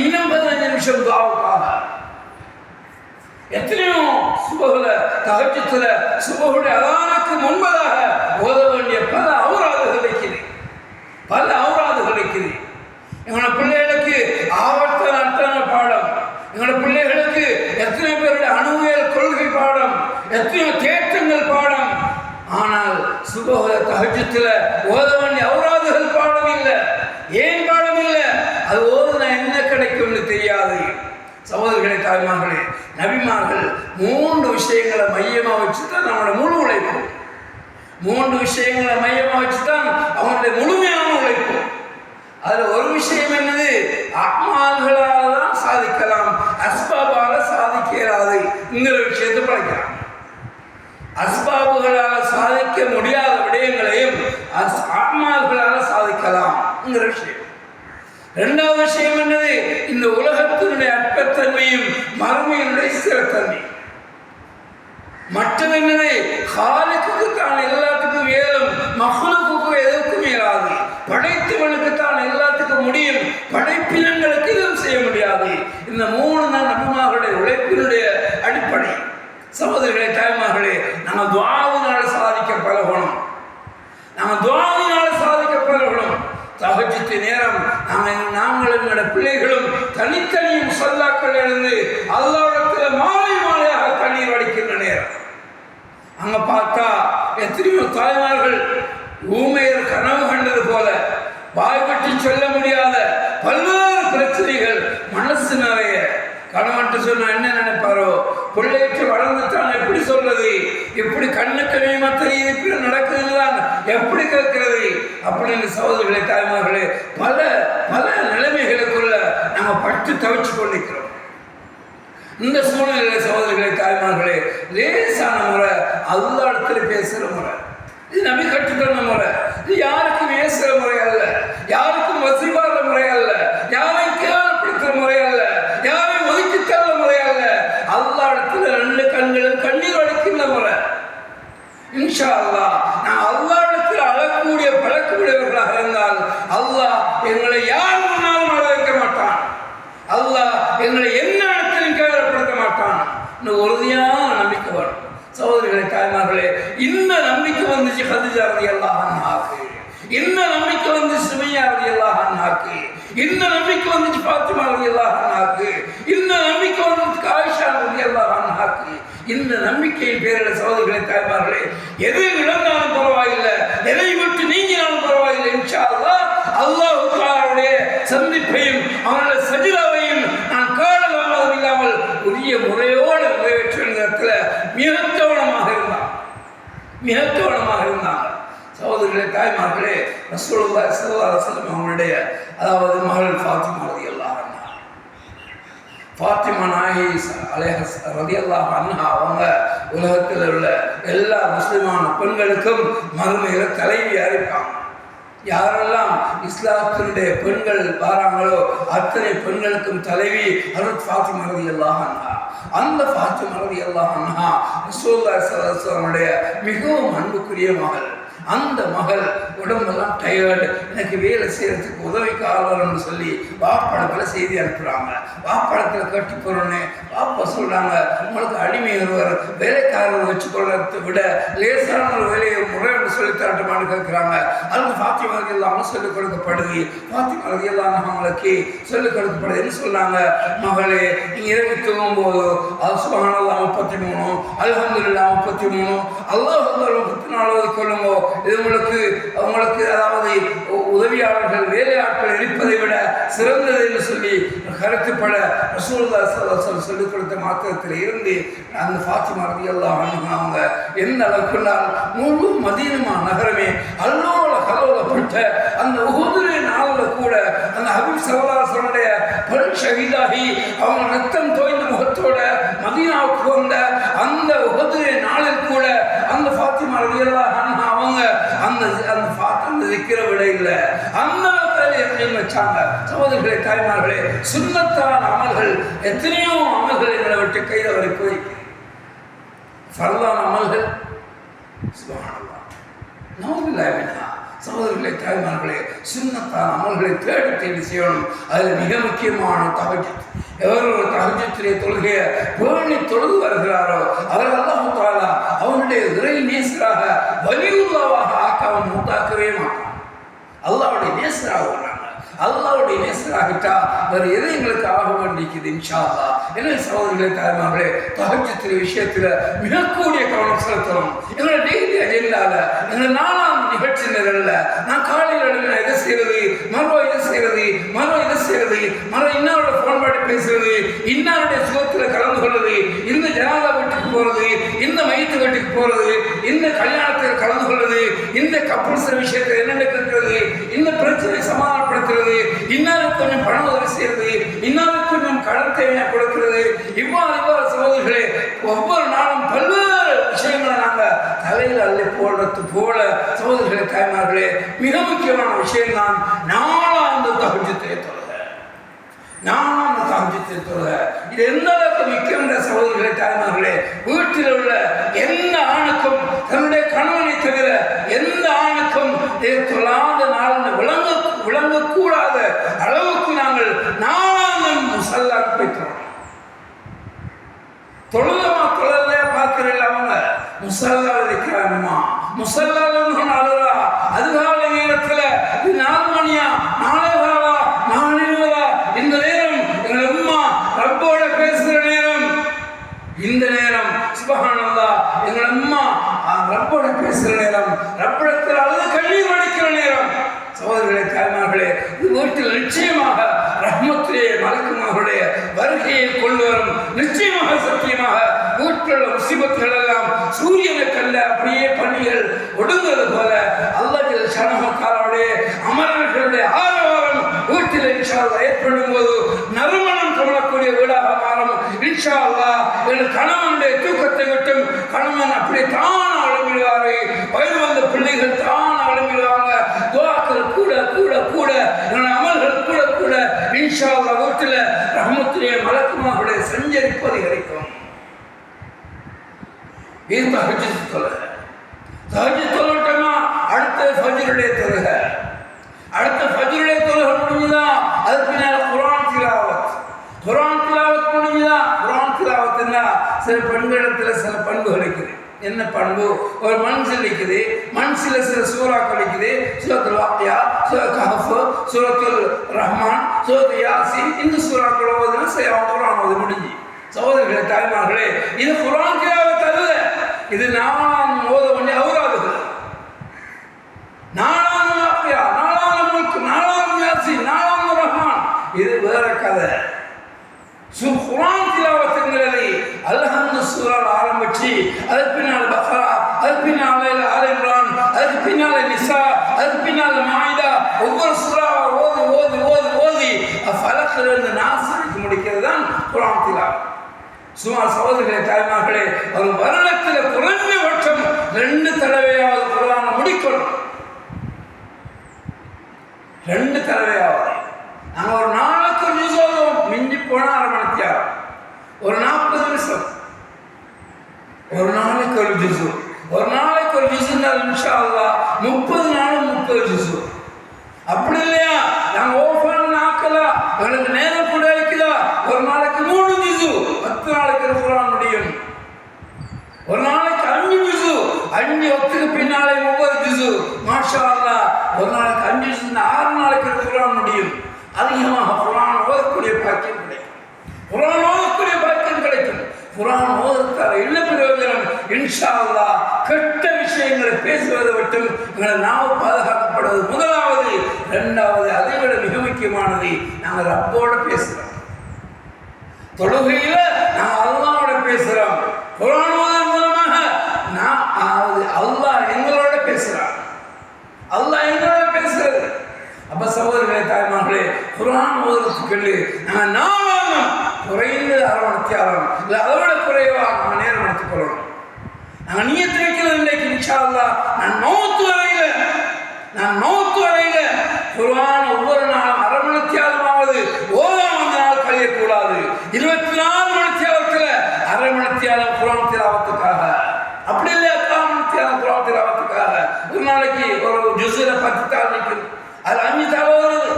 இன்னும் 15 நிமிஷம் துஆவுக்காக. எத்தனையோ சுபஹ்ல தஹஜ்ஜுத்ல சுபஹுடைய அதானுக்கு முன்பதாக ஓத வேண்டிய பல அவுராதுகள் இருக்குது. எங்களோட பிள்ளைகளுக்கு ஆவர்த்தன பாடம், எங்களோட பிள்ளைகளுக்கு எத்தனை பேருடைய அணுவியல் கொள்கை பாடம், எத்தனையோ தேற்றங்கள் பாடம். ஆனால் சுபஹ்ல தஹஜ்ஜுத்ல ஓத வேண்டிய அவுராதுகள் பாடம் இல்லை. ஏன் பாடம் இல்லை? அது ஓதுனா என்ன கிடைக்கும்னு தெரியாது. சகோதரர்களே, தாய்மார்களே, நபிமார்கள் 3 விஷயங்களை மையமாக வச்சுதான் நம்மளோட முழு உழைப்பு. 3 விஷயங்களை மையமாக வச்சுதான் அவங்களுடைய முழுமையான உழைப்பு. அதுல ஒரு விஷயம் என்னது? அமால்களால் தான் சாதிக்கலாம், அஸ்பாபால சாதிக்க இயலாதுங்கிற விஷயத்தை படைக்கிறாங்க. அஸ்பாபுகளால் சாதிக்க முடியாத விடயங்களையும் அமால்களால் சாதிக்கலாம்ங்கிற விஷயம். 2வது விஷயம் என்னது? இந்த உலகத்தினுடைய அற்பத்தன்மையும் மறுமையினுடைய ஸ்திரத்தன்மை. மற்றது என்னது? காலுக்கு தான் எல்லாத்துக்கும் இயலும், மகளுக்கு எதற்கும் இயலாது. படைத்தவனுக்கு தான் எல்லாத்துக்கும் முடியும், படைப்பினங்களுக்கு எதுவும் செய்ய முடியாது. இந்த 3 தான் நபிமார்களுடைய உழைப்பினுடைய அடிப்படை. சகோதரர்களே, தாய்மார்களே, நாங்கள் துஆவினால சாதிக்க பழகணும். நாங்கள் துஆவினால சாதிக்க பழகணும். தஹஜ்ஜுத் நேரம் நாங்களும் எங்களோட பிள்ளைகளும் தனித்தனி முஸல்லாக்கள் இருந்து அல்லாஹ்விடத்தில் மாலையாக கண்ணீர் வடிக்கின்ற நேரம். அங்க பார்த்தா எத்தனையோ தாய்மார்கள் ஊமையர் கனவு கண்டது போல வாய் பற்றி சொல்ல முடியாத பல்வேறு பிரச்சனைகள், மனசு நிறைய. கணவன்ட்டு சொன்னா என்ன நினைப்பாரோ, பிள்ளைக்கு வளர்ந்துட்டான் எப்படி சொல்றது, எப்படி கண்ணுக்கு மேமா தெரியுது, இப்படி நடக்குதுதான் எப்படி கேட்கிறது அப்படின்னு சகோதரர்களே, தாய்மார்களே, பல பல நிலைமைகளுக்குள்ள நாங்கள் பட்டு தவிச்சு கொண்டிருக்கிறோம். இந்த சூழ்நிலை சகோதரர்களே, தாய்மார்களே, லேசான முறை அல்லாஹ் இடத்துல பேசுற முறை, இது நபி கற்றுத்தந்த முறை. இது யாருக்கும் பேசுற முறை அல்ல, யாருக்கும் வசிவாத முறை அல்ல, யாரையும் கேவலப்படுத்துற முறை அல்ல, யாரையும் ஒதுக்கி தள்ள முறை அல்ல. அல்லாஹ் இடத்துல 2 கண்களும் கண்ணீர் வடிக்கின்ற முறை. இன்ஷா அல்லாஹ் நான் அல்லாஹ் இடத்துல அழக்கூடிய பழக்கமுடையவர்களாக இருந்தால் அல்லாஹ் எங்களை யார் முன்னாலும் அழ வைக்க மாட்டான். அல்லாஹ் எங்களை என்ன இடத்திலும் கேவலப்படுத்த மாட்டான். இன்னும் உறுதியான நம்பிக்கை வரும். சகோதரர்களே, தாய்மார்களே, இந்த நம்பிக்கை வந்துச்சு கதீஜா ரலியல்லாஹு அன்ஹாக்கு, இந்த நம்பிக்கை வந்து சுமையா ரலியல்லாஹு அன்ஹாக்கு, இந்த நம்பிக்கை வந்துச்சு ஃபாத்திமா ரலியல்லாஹு அன்ஹாக்கு, இந்த நம்பிக்கை வந்து ஆயிஷா ரலியல்லாஹு அன்ஹாக்கு. இந்த நம்பிக்கையின் பேரில் சகோதரர்களே, தாய்மார்களே, எதை இழந்தாலும் பரவாயில்லை, எதை விட்டு நீங்கினாலும் பரவாயில்லை. இன்ஷா அல்லாஹ் அல்லாஹ் தஆலாவுடைய சந்திப்பையும் அவனுடைய சஜிதாவையும் நான் காணலாம் இல்லாமல் உரிய முறையோடு நிறைவேற்றுவதில் மிக கவனமாக இருந்தாங்க. சகோதரர்களே, தாய்மார்களே, ரசூலுல்லாஹி ஸல்லல்லாஹு அலைஹி வஸல்லம் அவங்களுடைய அதாவது மகள் ஃபாத்திமா ரலியல்லாஹு அன்ஹா, ஃபாத்திமா நாயகி ரலியல்லாஹு அன்ஹா அவங்க உலகத்தில் உள்ள எல்லா முஸ்லிமான பெண்களுக்கும் மறுமையில தலைவியா இருப்பாங்க. யாரெல்லாம் இஸ்லாத்தினுடைய பெண்கள் வாராங்களோ அத்தனை பெண்களுக்கும் தலைவி ஹஜ்ரத் ஃபாத்திமா ரலியல்லாஹு அன்ஹா. அந்த ஃபாத்திமா ரலியல்லாஹு அன்ஹா ரசூலுல்லாஹி ஸல்லல்லாஹு அலைஹி வஸல்லம் மிகவும் அன்புக்குரிய மகள். அந்த மகள் உடம்பெல்லாம் டயர்டு, எனக்கு வேலை செய்யறதுக்கு உதவிக்கு ஆள்வரம்னு சொல்லி வாப்படத்தில் செய்தி அனுப்புகிறாங்க. வாப்படத்தில் கட்டி போகிறோன்னே வாப்பா சொல்கிறாங்க, உங்களுக்கு அடிமை ஒருவர் வேலைக்காரர் வச்சுக்கொள்றதை விட லேசான ஒரு வேலையை முறையோடு சொல்லி தரட்டுமான்னு கேட்குறாங்க. அதுக்கு ஃபாத்திமா ரலியல்லாஹு சொல்லிக் கொடுக்கப்படுது. ஃபாத்திமா ரலியல்லாஹு அவங்களுக்கு சொல்லிக் கொடுக்கப்படுது. என்ன சொன்னாங்க, மகளே, நீ இரவு தூங்கும்போது அது சுப்ஹானல்லாஹ் 33, அல்ஹம்துலில்லாஹ் 33, அல்லாஹ் அக்பர் 34 கொள்ளுங்க. இது உங்களுக்கு அதாவது உதவியாளர்கள் வேலையாட்கள் இருப்பதை விட சிறந்தது என்று சொல்லி கருத்துப்பட ரசூலுல்லாஹி ஸல்லல்லாஹு அலைஹி வஸல்லம் சொல்லிக் கொடுத்த மாத்திரத்தில் இருந்து அந்த ஃபாத்திமா ரலியல்லாஹு அன்ஹா அவங்க எந்த அளவுக்குனால் முழு மதீனா நகரமே அல்லோல கலோலப்பட்ட அந்த உஹுதுடைய நாளில் கூட அந்த ஹபீப் ஸல்லல்லாஹு அலைஹி வஸல்லுடைய பல் ஷஹீதாகி அவங்க ரத்தம் தோய்ந்த முகத்தோட மதீனாவுக்கு வந்த அந்த உஹுதுடைய நாளில் கூட அந்த ஃபாத்திமா ரலியல்லாஹு அன்ஹா அவங்க அந்த திக்கிற விட இல்லை, அந்த வேலையை வச்சாங்க. சகோதரர்களே, தாய்மார்களே, சுன்னத்தான அமல்கள் எத்தனையோ அமல்கள் எங்களை விட்டு கையில் வரை போய் ஃபர்லான அமல்கள் சுப்ஹானல்லாஹ் நவுபில்லாஹ். சகோதரர்களே, தாய்மார்களே, சுன்னத்தான அமல்களை தேடி செய்யணும். அதில் மிக முக்கியமான தஹஜ்ஜுத். எவர் ஒரு தஹஜ்ஜுத்திலே தொழுகையை பேணி தொழுது வருகிறாரோ அவர் அல்லாஹ் தஆலா அவனுடைய இறை நேசராக வலியுல்லாவாக ஆக்காமல் மூத்தாக்கவே மாட்டான். அல்லாஹ்வுடைய நேசராக வர்றாங்க. அல்லாஹ்வுடைய நேசராகிட்டா வேறு எது எங்களுக்கு ஆக வேண்டிக்குது. இன்ஷா அல்லாஹ் என்ன சகோதரர்களே தாய்மார்களே, தஹஜ்ஜுத் விஷயத்தில் மிகக்கூடிய கவனம் செலுத்தணும். எங்களை டெய்லி அஜெண்டால எங்களை நாலாம் நிகழ்ச்சி நிரல்ல நான் காலையில் எழுதின இதை செய்யறது, மறுபடியும் இதை செய்யறது, மறுபடியும் இதை செய்யறது, மறுபடியும் இன்னாரோட ஃபோன் பாட்டி பேசுறது, இன்னாருடைய சுகத்தில் கலந்து கொள்வது, இந்த ஜனாதா வீட்டுக்கு போறது, இந்த மையத்து வீட்டுக்கு போறது, இந்த கல்யாணத்தில் கலந்து கொள்வது, இந்த கப்பல்ஸ் விஷயத்தில் என்ன இருக்கிறது, இந்த பிரச்சனை சமாதானப்படுத்துறது, இன்னாருக்கு கொஞ்சம் பண உதவி செய்யறது, இன்னாருக்கு கொஞ்சம் கடன் தேவையாக கொடுக்கிறது, இவ்வாறு சகோதரர்களே ஒவ்வொரு நாளும் பல்வேறு விஷயங்களை நாங்கள் தலையில் அள்ளி போடுறது போல சகோதரர்களே தாய்மார்களே, மிக முக்கியமான விஷயம் தான் நாளாந்து தஹஜ்ஜுத் தொழுகை. நாளாந்து தஹஜ்ஜுத் தொழுகை இது எந்த அளவுக்கு முக்கியம் சகோதரர்களே தாய்மார்களே, வீட்டில் உள்ள எந்த ஆணுக்கும் தன்னுடைய கணவனை தவிர எந்த ஆணுக்கும் தொழாத நாள் விளங்கக்கூடாத அளவுக்கு நாங்கள் நாளாந்தம் முசல்லாக்கு போய்க்கிறோம். தொழுதமா தொழலையா பார்க்கிறீங்களா? அவங்க முசல்லா இருக்கிறாங்கம்மா, முசல்லாலும் அழுதா அதிகாலை நேரத்தில் இது 4 மணியா 4:15 4:20 இந்த நேரம் எங்கள் அம்மா ரப்போட பேசுகிற நேரம், இந்த நேரம் சுப்ஹானல்லாஹ் எங்கள் அம்மா ரப்போட பேசுகிற நேரம், ரப்பிடத்தில் அழுது கண்ணீர் வடிக்கிற நேரம். சகோதரர்களே தாய்மார்களே, இது வீட்டில் நிச்சயமாக ரஹ்மத்துடைய மலக்குமார்களுடைய வருகையை கொண்டு வரும். நிச்சயமாக சத்தியமாக வீட்டில் முசீபத்துகள் எல்லாம் சூரியனை கண்ட அப்படியே பணிகள் ஒடுங்குவது போல அல்லாஹ் ஷானஹுடைய அமரர்களுடைய ஆரவாரம் வீட்டில் இன்ஷா அல்லாஹ் ஏற்படும் போது நறுமணம் கமலக்கூடிய வீடாக மாறும். இன்ஷா அல்லாஹ் என் கணவனுடைய தூக்கத்தை விட்டும் கணவன் அப்படியே தான் அழுமிடுவாரு, வயது வந்த பிள்ளைகள் தான் அழுமிடுவாங்க, துஆக்கள் கூட கூட கூட அமல்கள் கூட கூட இன்ஷா அல்லாஹ் வீட்டில் ரஹ்மத்துடைய மலக்குமார்களுடைய சஞ்சரிப்பது கிடைக்கும். இது தஹஜ்ஜுத் தொழுகை. தஹஜ்ஜுத் தொழுட்டோமா அடுத்த ஃபஜ்ருடைய தொழுகை, அடுத்த ஃபஜ்ருடைய தொழுகை முடிஞ்சுதா அதுக்கு பின்னால் குர்ஆன் திலாவத். குர்ஆன் திலாவத் முடிஞ்சுதா? குர்ஆன் திலாவத்னா சில பெண்களிடத்தில் சில பண்புகள் இருக்குது. என்ன பண்பு? ஒரு மன்சில் இருக்குது, மன்சில் சில சூறாக்கள் இருக்குது, சூரத்துல் வாக்கியா, சூரத்துல் கஹஃப், சூரத்துல் ரஹ்மான், சூரத்துல் யாசீன், இந்த சூறாக்கள் ஓதுனா குர்ஆன் ஓது முடிஞ்சு. சகோதரர்களே தாய்மார்களே, இது குர்ஆன் திலாவத் அல்ல, இது நாலாம் ஓத வேண்டிய அவுராதுகள். நாலாம் வாக்கியா, நாலாம் முல்க், நாலாம் யாசீன், நாலாம் ரஹ்மான், இது வேற கதை. குர்ஆன் திலாவத்துங்கிறது அல்ஹம்து சூரால ஆரம்பிச்சு அதுக்கு பின்னால் பக்ரா, அதுக்கு பின்னால் ஆல் இம்ரான், அதுக்கு பின்னால் நிசா, அதுக்கு பின்னால் மாயிதா, ஒவ்வொரு சூறாவை ஓதி ஓதி ஓதி ஓதி ஃபலக்கிலிருந்து நாஸ் வரைக்கும் முடிக்கிறது தான் குர்ஆன் திலாவத். சுமார் சகோதரர்களே தாய்மார்களே, ஒரு வருடத்தில் குறைந்தபட்சம் 2 தடவையாவது குர்ஆனை முடிக்கணும். 2 தடவையாவது. நாங்கள் ஒரு நாளுக்கு ஒரு ஜுஸ் ஓதுவோம், மிஞ்சி போனால் 1/2 மணி நேரம், ஒரு 40 நிமிஷம், ஒரு நாளைக்கு ஒரு ஜுஸ். ஒரு நாளைக்கு ஒரு ஜுஸ்னால் இன்ஷா அல்லாஹ் 30 நாளும் 30 ஜுஸ். அப்படி இல்லையா? நாங்கள் ஓஃபன் ஆக்கலா, எங்களுக்கு நேரம் கூட இருக்குதா, ஒரு நாளைக்கு 3 ஜுஸ், 10 நாளைக்கு ஒரு குர்ஆன் முடியும். ஒரு நாளைக்கு 5 ஜுஸ், 5 ஒத்துக்கு பின்னாலே 30 ஜுஸ். மாஷா அல்லாஹ், ஒரு நாளைக்கு 5 ஜுஸ், 6 நாளைக்கு ஒரு குர்ஆன் முடியும். அதிகமாக குர்ஆன் ஓதக்கூடிய பாக்கியம் கிடைக்கும். குர்ஆன் ஓதக்கூடிய பாக்கியம் கிடைக்கும். குர்ஆன் ஓதத்தால் என்ன பிரயோஜனம்? இன்ஷா அல்லாஹ் கெட்ட விஷயங்களை பேசுவதை விட்டும் எங்களை நாம பாதுகாக்கப்படுவது முதலாவது. 2வது, அதை விட மிக முக்கியமானது, நாங்கள் ரப்போட பேசுகிறோம். தொழுகையில் நாங்கள் அல்லாஹ்வோட பேசுகிறோம். குர்ஆன் ஓதன் மூலமாக அல்லாஹ் எங்களோட பேசுகிறான், அல்லாஹ் எங்களோட பேசுகிறது. அப்ப சகோதரர்களே தாய்மார்களே, குர்ஆன் ஓதுறதுக்கு நாங்கள் நாளானம் குறைந்து 1/2 மணி நேரம் இல்லை அதை விட குறைவாக நம்ம நேரம் எடுத்துக் கொள்ளணும். நாங்கள் நியத்து வைக்கிறது இன்றைக்கு இன்ஷா அல்லாஹ் நான் மௌத்து வரையில குர்ஆன் ஒவ்வொரு நாளும் 1/2 மணி நேரமாவது ஓதாம அந்த நாள் கழியக்கூடாது. 24 மணி நேரத்தில் 1/2 மணி நேரம் குர்ஆன் திலாவத்துக்காக, அப்படி இல்லையா 1/4 மணி நேரம் குர்ஆன் திலாவத்துக்காக. ஒரு நாளைக்கு ஒரு ஜுஸ்ல 10 தாள் நிற்குது, அது 5 தாள் வருது,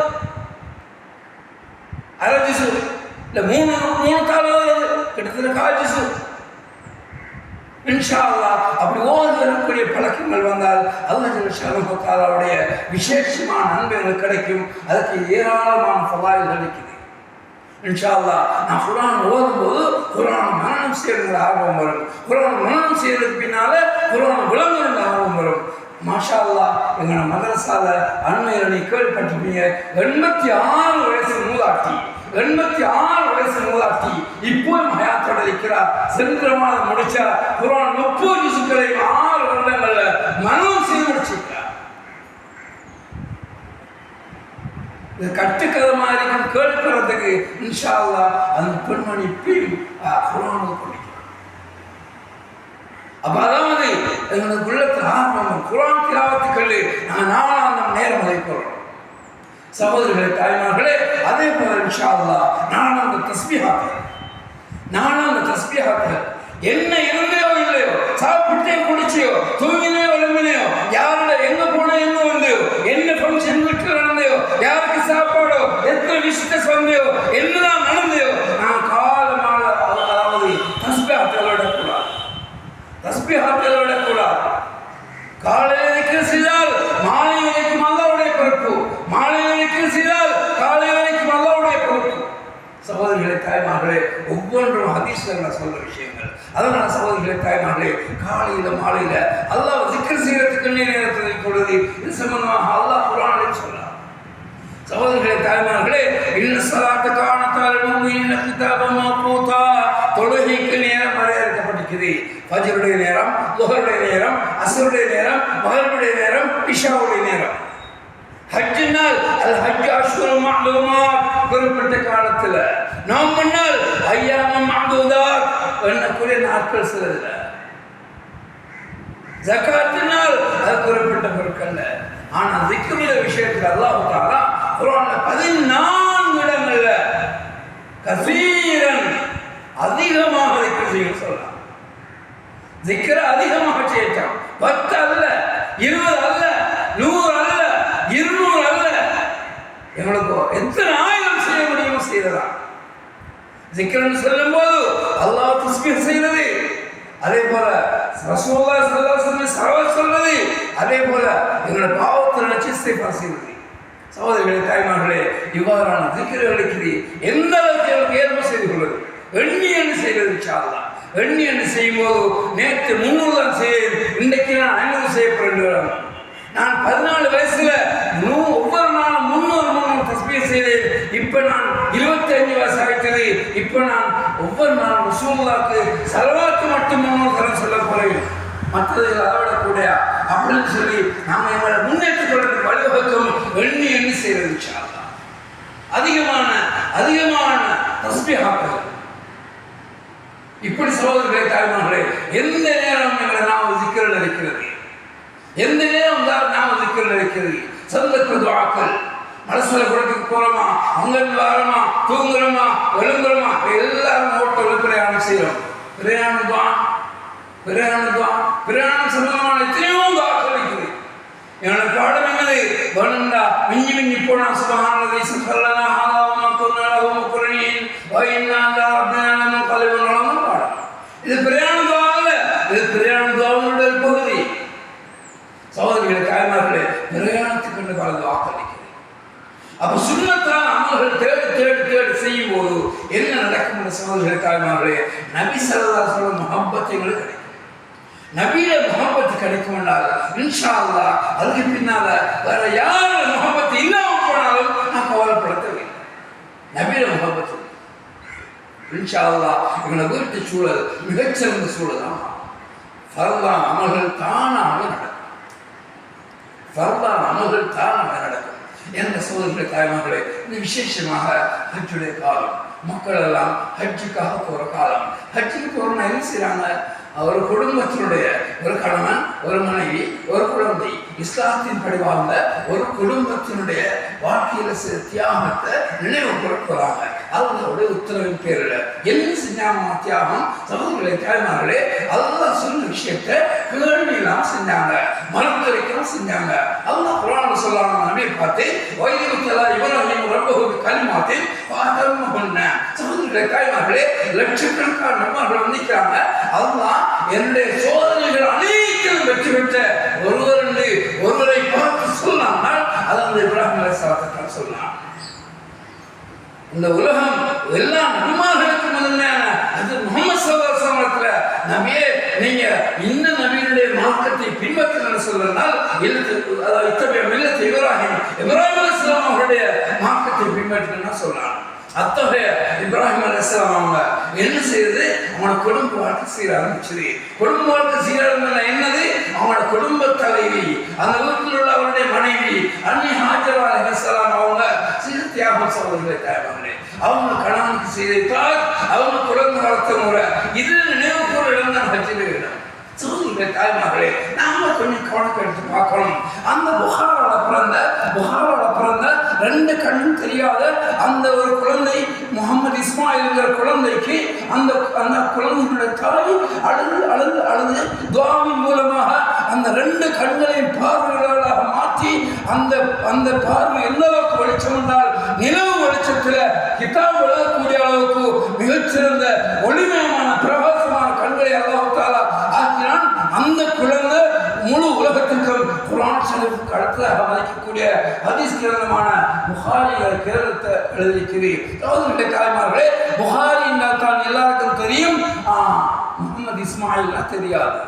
1/2 ஜுஸ் இல்லை 3 தாள் வருது, கிட்டத்தட்ட 1/4 ஜுஸ். இன்ஷா அல்லாஹ் அப்படி ஓதுவதற்குரிய பழக்கங்கள் வந்தால் அல்லாஹ் ஜல்ல தஆலாவுடைய விசேஷமான நன்மைகள் கிடைக்கும். அதுக்கு ஏராளமான ஃபலாயில்கள் இருக்குது. இன்ஷா அல்லாஹ் நான் குர்ஆன் ஓதும்போது குர்ஆன் மனனம் செய்யணுங்கிற ஆர்வம் வரும். குர்ஆன் மனனம் செய்யறதுக்கு பின்னால குர்ஆன் விளங்குற ஆர்வம் வரும். மாஷா அல்லாஹ் எங்களோட மதரசால அண்மையில் நீ கேள்விப்பட்டிருப்பீங்க, 86 வயசு மூதாட்டி, 86 வயசு மூதாட்டி இப்போ மயாத்தோட இருக்கிறார். சென்ற மாதம் முடிச்சா குர்ஆன் 30 ஜுசுக்களை 6 வருடங்கள்ல மனனம் செய்து முடிச்சிருக்கிறார். இது கட்டுக்கதை மாதிரி கேட்கறதுக்கு இன்ஷா அல்லாஹ் அந்த பெண்மணி குர்ஆன் படிக்கிறார். அப்ப அதாவது எங்களுக்கு உள்ளத்தில் ஆர்வம் குர்ஆன் திலாவத்துக்கள் நாங்கள் நாளாந்தம் நேரம் வைக்கிறோம். சகோதரர்களே, தாய்மார்களே, அதே போல இன்ஷா அல்லாஹ் நாளாந்த தஸ்பீஹாத் என்ன இருந்தையோ இல்லையோ, சாப்பிட்டே குடிச்சியோ, தூங்கினையோ எழுமினையோ, யாரோட எங்க போனோ எங்க வந்தையோ, என்ன ஃபங்க்ஷன் வீட்டில் நடந்தையோ, யாருக்கு சாப்பாடோ, எத்தனை விஷயத்தை சொந்தையோ, என்னதான் நடந்தையோ, நான் காலமாக அதாவது தஸ்பீஹாத்தில் விடக்கூடாது. காலையில் வைக்கிற செய்தால் மாலை வரைக்கும் அல்லாஹ்வுடைய பொறுப்பு, மாலை வரைக்கும் செய்தால் காலை வரைக்கும் அல்லாஹ்வுடைய பொறுப்பு. சகோதரிகளே, தாய்மார்களே, ஒவ்வொன்றும் ஹதீஸ்ல சொல்ற விஷயங்கள். அதனால சகோதரிகளே, தாய்மார்களே, காலையில மாலையில அல்லாஹ் திக்ர் செய்யறதுக்கு நேரத்தில் கொடுது. இது சம்பந்தமாக அல்லாஹ் குர்ஆனில் சொல்றார். சகோதரிகளே, தாய்மார்களே, இன்ன ஸலாத்த கானத் அலல் முஃமினீன கிதாபன் மவ்கூதா, தொழுகைக்கு நேரம் வரையறுக்கப்பட்டிருக்கிறது. ஃபஜ்ருடைய நேரம், லுஹருடைய நேரம், அஸ்ருடைய நேரம், மக்ரிபுடைய நேரம், இஷாவுடைய நேரம். ஹஜ் நாள் அல் ஹஜ் அஷ்ஹுருன் மஅலூமாத், குறிப்பிட்ட காலத்துல. நோன்பு நாள் அய்யாமுன் மஅதூதாத், எண்ணக்கூடிய நாட்கள் சிலதுல. ஜகாத் நாள் அது குறிப்பிட்ட பொருட்கள்ல. ஆனா திக்ருடைய விஷயத்துல அல்லாஹ் தஆலா குர்ஆன்ல 14 இடங்கள்ல கஸீரன் அதிகமாக திக்ர் செய்ய சொல்றான். திக்ர அதிகமாக செய்யலாம். 10 அல்ல, 20 அல்ல, 100 அல்ல, 200 அல்ல, எங்களுக்கு எத்தனை ஆயிரம் செய்ய முடியுமோ செய்யலாம். திக்ரன்னு சொல்லும் போது அல்லாஹ் தஸ்பீஹ் செய்யறது, அதே போல ரசூலுல்லாஹி ஸல்லல்லாஹு அலைஹி வஸல்லம் ஸலவாத் சொல்றது, அதே போல எங்களோட பாவத்தை நினைச்சு இஸ்திக்ஃபார் செய்யறது. சகோதரர்களே, தாய்மார்களே, இவ்வாறான திக்ர்களுக்கு எந்த அளவுக்கு ஏற்ப செய்து கொள்வது, எண்ணி என்ன செய்வது. இன்ஷா அல்லாஹ் எண்ணி என்ன செய்யும் போது நேற்று 300 தான் செய்ய, இன்றைக்கு நான் 500 செய்யப்படுகிறேன். நான் 14 வயசுல ஒவ்வொரு நாளும் 300 தஸ்பீஹ் செய்தேன். இப்ப நான் 25 வயசு ஆயிட்டது. இப்ப நான் ஒவ்வொரு நாளும் ரசூலுல்லாஹ்க்கு ஸலவாத் மட்டும் 300 தரம் சொல்ல போறேன். மற்றது அதோட கூட அப்படின்னு சொல்லி நாம எங்களை முன்னேற்றிக் கொள்றதுக்கு வழிவகுக்கும் எண்ணி செய்வது. இன்ஷா அல்லாஹ் அதிகமான தஸ்பீஹாக்கள். இப்படி சகோதரர்களே, தாய்மார்களே, எந்த நேரம் எங்களை நாம் திக்ரில் இருக்கிறது, எந்த நேரம் நாம் திக்ரில் இருக்கிறது. சந்தர்ப்ப துஆக்கள், மனசுல குடத்துக்கு போறோமா, அங்கிருந்து வாரமா, தூங்குறோமா, எழுங்குறோமா, எல்லாரும் ஓட்ட பிரயாணம் செய்யறோம். பிரயாணம் சம்பந்தமான எத்தனையோ துஆக்கள் இருக்குது. என்னோட பாடம் என்னது? வனண்டா மிஞ்சி போனா சுப்ஹானல்லாஹி ஸல்லல்லாஹு அலைஹி வஸல்லம் வஇன்னா லா ரப்பினா லமுன்கலிபுன் பாடம். இது பிரயாண துஆ அல்ல, இது பிரயாண துஆவுடைய பகுதி. சகோதரிகளே, தாய்மார்களே, பிரயாணத்துக்கு பல துஆக்கள் இருக்குது. அப்ப சுன்னத்தான அமல்கள் தேடி செய்யும் போது என்ன நடக்கும்? சகோதரிகளே, தாய்மார்களே, நபி ஸல்லல்லாஹு அலைஹி வஸல்லம் முஹப்பத் எங்களுக்கு கிடைக்கும். நபியில முஹப்பத் கிடைக்கும் என்றால் இன்ஷா அல்லாஹ் அதுக்கு பின்னால வேற யாரும் முஹப்பத் இல்லாம போனாலும் நான் கவலைப்பட தேவையில்லை. நபியில முஹப்பத் இன்ஷா அல்லாஹ் எங்களை வீட்டு சூழல் மிகச்சிறந்த சூழல் தான். ஃபர்லான அமல்கள் தானாக நடக்கும். என்ற சோதனை தாய்மார்களே, இது விசேஷமாக ஹஜ்ஜுடைய காலம். மக்கள் எல்லாம் ஹஜ்ஜுக்காக போற காலம். ஹஜ்ஜுக்கு போறோம்னா என்ன செய்யறாங்க? ஒரு குடும்பத்தினுடைய ஒரு கணவன், ஒரு மனைவி, ஒரு குழந்தை, இஸ்லாத்தின் படி வாழ்ந்த ஒரு குடும்பத்தினுடைய வாழ்க்கையில தியாகத்தை நினைவு கொடுக்கிறாங்க. அவர்களுடைய உத்தரவின் பேரில் என்ன செஞ்சாங்க? தியாகம். சகோதரர்களே, தாய்மார்களே, அல்லாஹ் சொன்ன விஷயத்தை கேள்வியெல்லாம் செஞ்சாங்க, மறுத்தரிக்கலாம் செஞ்சாங்க. அல்லாஹ் குர்ஆன்ல சொல்றாங்க, நபியை பார்த்து வைதிகத்தலா இப்ராஹீம் ரப்பஹு கலிமாத்தின் ஃபஅதம்மஹுன்ன. சகோதரர்களே, தாய்மார்களே, லட்சக்கணக்கான நபிமார்கள் வந்திருக்காங்க. அல்லாஹ் என்னுடைய சோதனைகள் அனைத்தையும் வெற்றி பெற்ற ஒருவரை பார்த்து சொன்னாங்க. அது அந்த இப்ராஹிம் அலைஹிஸ்ஸலாத்தை சொன்னாங்க. இந்த உலகம் எல்லா நபிமார்களுக்கு முதன்மையான அது முகமது ஸல்லல்லாஹு அலைஹி வஸல்லம் நபியே நீங்க இந்த நபியினுடைய மார்க்கத்தை பின்பற்றுங்கள் சொல்றதால் இத்தகைய மில்லத் இப்ராஹிம் அலைஹிஸ்ஸலாம் அவருடைய மார்க்கத்தை பின்பற்றுன்னு சொல்றாங்க. அத்தகைய இப்ராஹிம் அலைஹிஸ்ஸலாம் அவங்க என்ன செய்யுது, அவனோட குடும்ப வாழ்க்கை சீர ஆரம்பிச்சது. குடும்ப வாழ்க்கை சீரா என்னது, அவனோட குடும்ப தலைவி, அந்த வீட்டில் உள்ள அவருடைய மனைவி அன்னி ஹாஜர் அலைஹிஸ்ஸலாம் அவங்க சிறு தியாகம் சகோதரர்களை தேவையில்லை. அவங்க கணவனுக்கு செய்தால் அவங்க குழந்தை வளர்த்த முறை இது நினைவு கூற இடம் தான் ஹஜ்ஜில் இடம். சகோதரர்களே தாய்மார்களே, நாம கொஞ்சம் கவனத்தை எடுத்து பார்க்கணும். அந்த புகாரால பிறந்த 2 கண்ணும் தெரியாத அந்த ஒரு குழந்தை முகமது இஸ்மாயில்ங்கிற குழந்தைக்கு அந்த குழந்தைகளுடைய தாய் அழுது துஆவின் மூலமாக அந்த 2 கண்களையும் பார்வைகளாக மாற்றி அந்த பார்வை எந்த அளவுக்கு வெளிச்சம் என்றால் நிலவு வெளிச்சத்தில் கிதாப் எழுதக்கூடிய அளவுக்கு மிகச்சிறந்த ஒளிமயமான பிரகாசமான கண்களை அல்லாஹ் தஆலா ஆக்கினான். அந்த குழந்தை முழு உலகத்திற்கும் குர்ஆன் ஷரீஃபுக்கு அடுத்ததாக மதிக்கக்கூடிய ஹதீஸ் கிரந்தமான புகாரியை கிரந்தத்தை எழுதியிருக்கிறேன். சகோதரர்களே தாய்மார்களே, புகாரி என்றால் தான் எல்லாருக்கும் தெரியும், முகமது இஸ்மாயில்னா தெரியாது.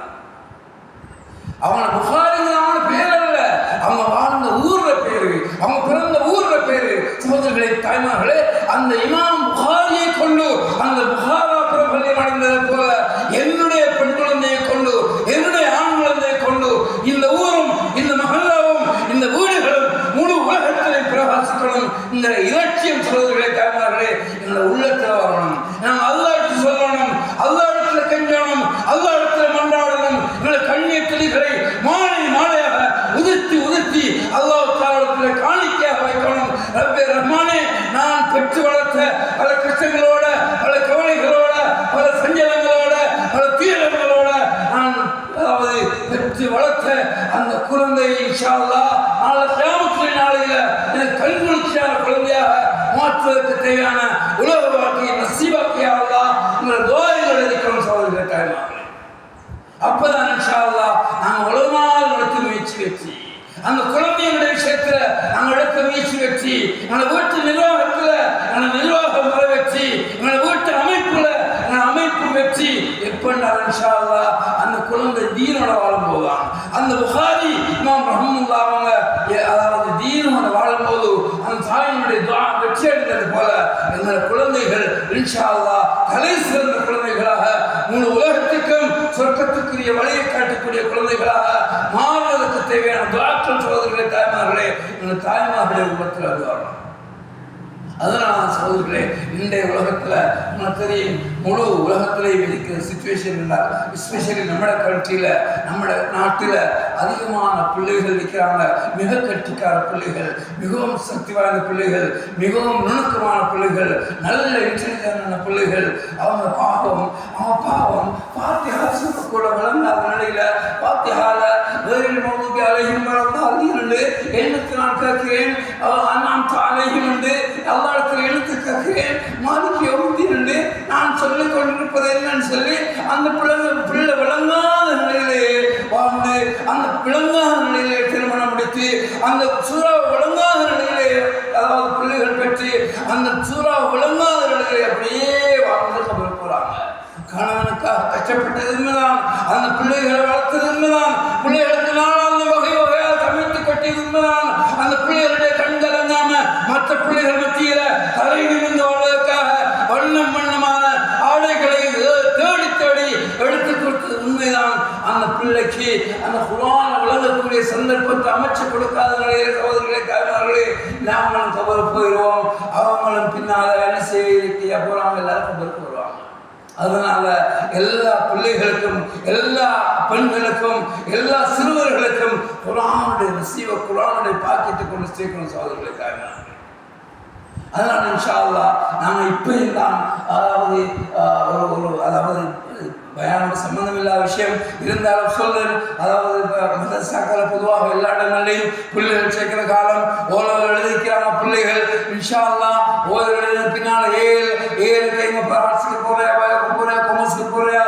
அவங்க புகாரிங்களான பேர் அல்ல, அவங்க வாழ்ந்த ஊர்ல பேரு, அவங்க பிறந்த ஊர்ல பேரு. சகோதரர்களே தாய்மார்களே, அந்த இமாம் புகாரியை கொண்டு அந்த புகாரா பிரபல்யம் அடைந்ததை போல என்னுடைய பெண் குழந்தையை கொண்டு என்னுடைய ஆண் குழந்தையை கொண்டு இந்த ஊரும் இந்த மஹல்லாவும் இந்த வீடுகளும் முழு உலகத்திலே பிரகாசிக்கணும். இந்த இலட்சியம் சகோதரர்களே தாய்மார்களே எங்களை உள்ளத்தில் வரணும். நாம் அல்லாஹ்வுக்கு சொல்லணும், அல்லாஹ்விடத்துல கெஞ்சணும், அல்லாஹ்விடத்துல மன்றாடணும். எங்களை கண்ணீர் துளிகளை மாலையாக உதிர்த்தி அல்லாஹ் தஆலாவிடத்துல காணிக்கையாக வைக்கணும். ரப்பே ரஹ்மானே, நான் பெற்று வளர்த்த பல கஷ்டங்களோட, பல கவலைகளோட, பல சஞ்சலங்களோட, பல தீரங்களோட நான் பெற்று வளர்த்த அந்த குழந்தை இன்ஷா அல்லாஹ் நாளை கியாமத்துடைய நாளையில எனக்கு கண்குளிர்ச்சியான குழந்தையாக மாற்றுவதற்கு தேவையான உலக வாழ்க்கையை நசீபாக்கியா அல்லாஹ் உங்களை துஆவில் இருக்கிறோம். சகோதரர்களே தாய்மார்களே, அப்பதான் இன்ஷா அல்லாஹ் நாங்கள் உலக நாள் நடத்த முயற்சி வெற்றி, அந்த குழந்தைகளுடைய விஷயத்துல நாங்கள் எடுக்க முயற்சி வெற்றி, எங்களை வீட்டு நிர்வாகத்துல நிர்வாக முறை வெற்றி, எங்களை வீட்டு அமைப்பு வெற்றி. எப்படினாலும் இன்ஷா அல்லாஹ் அந்த குழந்தை தீனோட வாழும் போதுதான். அந்த புகாரி இமாம் ரஹ்மத்துல்லாஹி அவங்க அதாவது தீனோட வாழும்போது அந்த தாயினுடைய துஆ வெற்றி அடைந்தது போல எங்கள் குழந்தைகள் இன்ஷா அல்லாஹ் தலை சிறந்த குழந்தைகளாக முழு உலகத்துக்கும் சொர்க்கத்துக்குரிய வழியை காட்டக்கூடிய குழந்தைகளாக மாறுவதற்கு தேவையான துஆக்கள் சகோதரர்களே தாய்மார்களே எங்கள் தாய்மார்களுடைய உள்ளத்தில் அது வரணும். அதனால சகோதரர்களே, இன்றைய உலகத்தில் உங்களுக்கு தெரியும், முழு உலகத்திலேயும் இருக்கிற சிச்சுவேஷன் இருந்தால் எஸ்பெஷலி நம்ம கண்ட்ரியில் நம்ம நாட்டில் அதிகமான பிள்ளைகள் இருக்கிறாங்க. மிக கட்டிக்கார பிள்ளைகள், மிகவும் சக்தி வாய்ந்த பிள்ளைகள், மிகவும் நுணுக்கமான பிள்ளைகள், நல்ல இன்டெலிஜென்டான பிள்ளைகள். அவங்க பாவம் பாத்தியா கூட வளர்ந்தாத நிலையில் பாத்தியால வேறில் மௌதுபி அலைஹிம் வலத்தாலீன் எண்ணத்தை நான் கேட்கிறேன், அண்ணாம் அலைஹிம் என்று அல்லாஹ்விடத்தில் எழுத்து கேட்கிறேன். மாலிக் யௌமித்தீன் என்று நான் சொல்லிக் கொண்டிருப்பது என்னன்னு சொல்லி அந்த பிள்ளை விளங்காத நிலையிலே வாழ்ந்து, அந்த விளங்காத நிலையிலே திருமணம் முடித்து, அந்த சூறாவை விளங்காத நிலையிலே அதாவது பிள்ளைகள் பெற்று அந்த சூறாவை விளங்காத நிலையிலே அப்படியே வாழ்ந்து கபர் போறாங்க. கணவனுக்காக கஷ்டப்பட்டது உண்மைதான், அந்த பிள்ளைகளை வளர்த்தது உண்மைதான், பிள்ளைகளுக்கு நாளாந்த வகையாக சமைத்து கட்டியது உண்மைதான். அந்த பிள்ளைகளுடைய கண்கள் அங்காம மற்ற பிள்ளைகள் மத்தியில தலை நிமிர்ந்து வாழ்வதற்காக வண்ணமான ஆடைகளை தேடி எடுத்து கொடுத்தது உண்மைதான். அந்த பிள்ளைக்கு அந்த குர்ஆனை விளங்கக்கூடிய சந்தர்ப்பத்தை அமைச்சு கொடுக்காத நிலையில சகோதரர்களே தாய்மார்களே நாங்களும் கபரு போயிடுவோம். அவங்களும் பின்னால என்ன செய்ய போறாங்க, எல்லாரும் கபருக்கு வருவாங்க. அதனால எல்லா பிள்ளைகளுக்கும், எல்லா பெண்களுக்கும், எல்லா சிறுவர்களுக்கும் குர்ஆனுடைய நசீப, குர்ஆனுடைய பாக்கியத்தை கொண்டு சேர்க்கணும் சகோதரர்களே தாய்மார்களே. அதனால இன்ஷா அல்லாஹ் நாங்கள் இப்பயும் தான் அதாவது பயானோட சம்பந்தம் இல்லாத விஷயம் இருந்தாலும் சொல்றேன். அதாவது மதரசாக்களை பொதுவாக எல்லா இடங்கள்லையும் பிள்ளைகள் சேர்க்கிற காலம் ஓலவர் எழுதிக்கிறாங்க பிள்ளைகள். இன்ஷா அல்லாஹ் ஓலவர் எழுதின பின்னால் ஏழு கைங்க ஆர்ட்ஸுக்கு போறியா, பயோக்கு போறியா, கொமர்ஸுக்கு போறியா,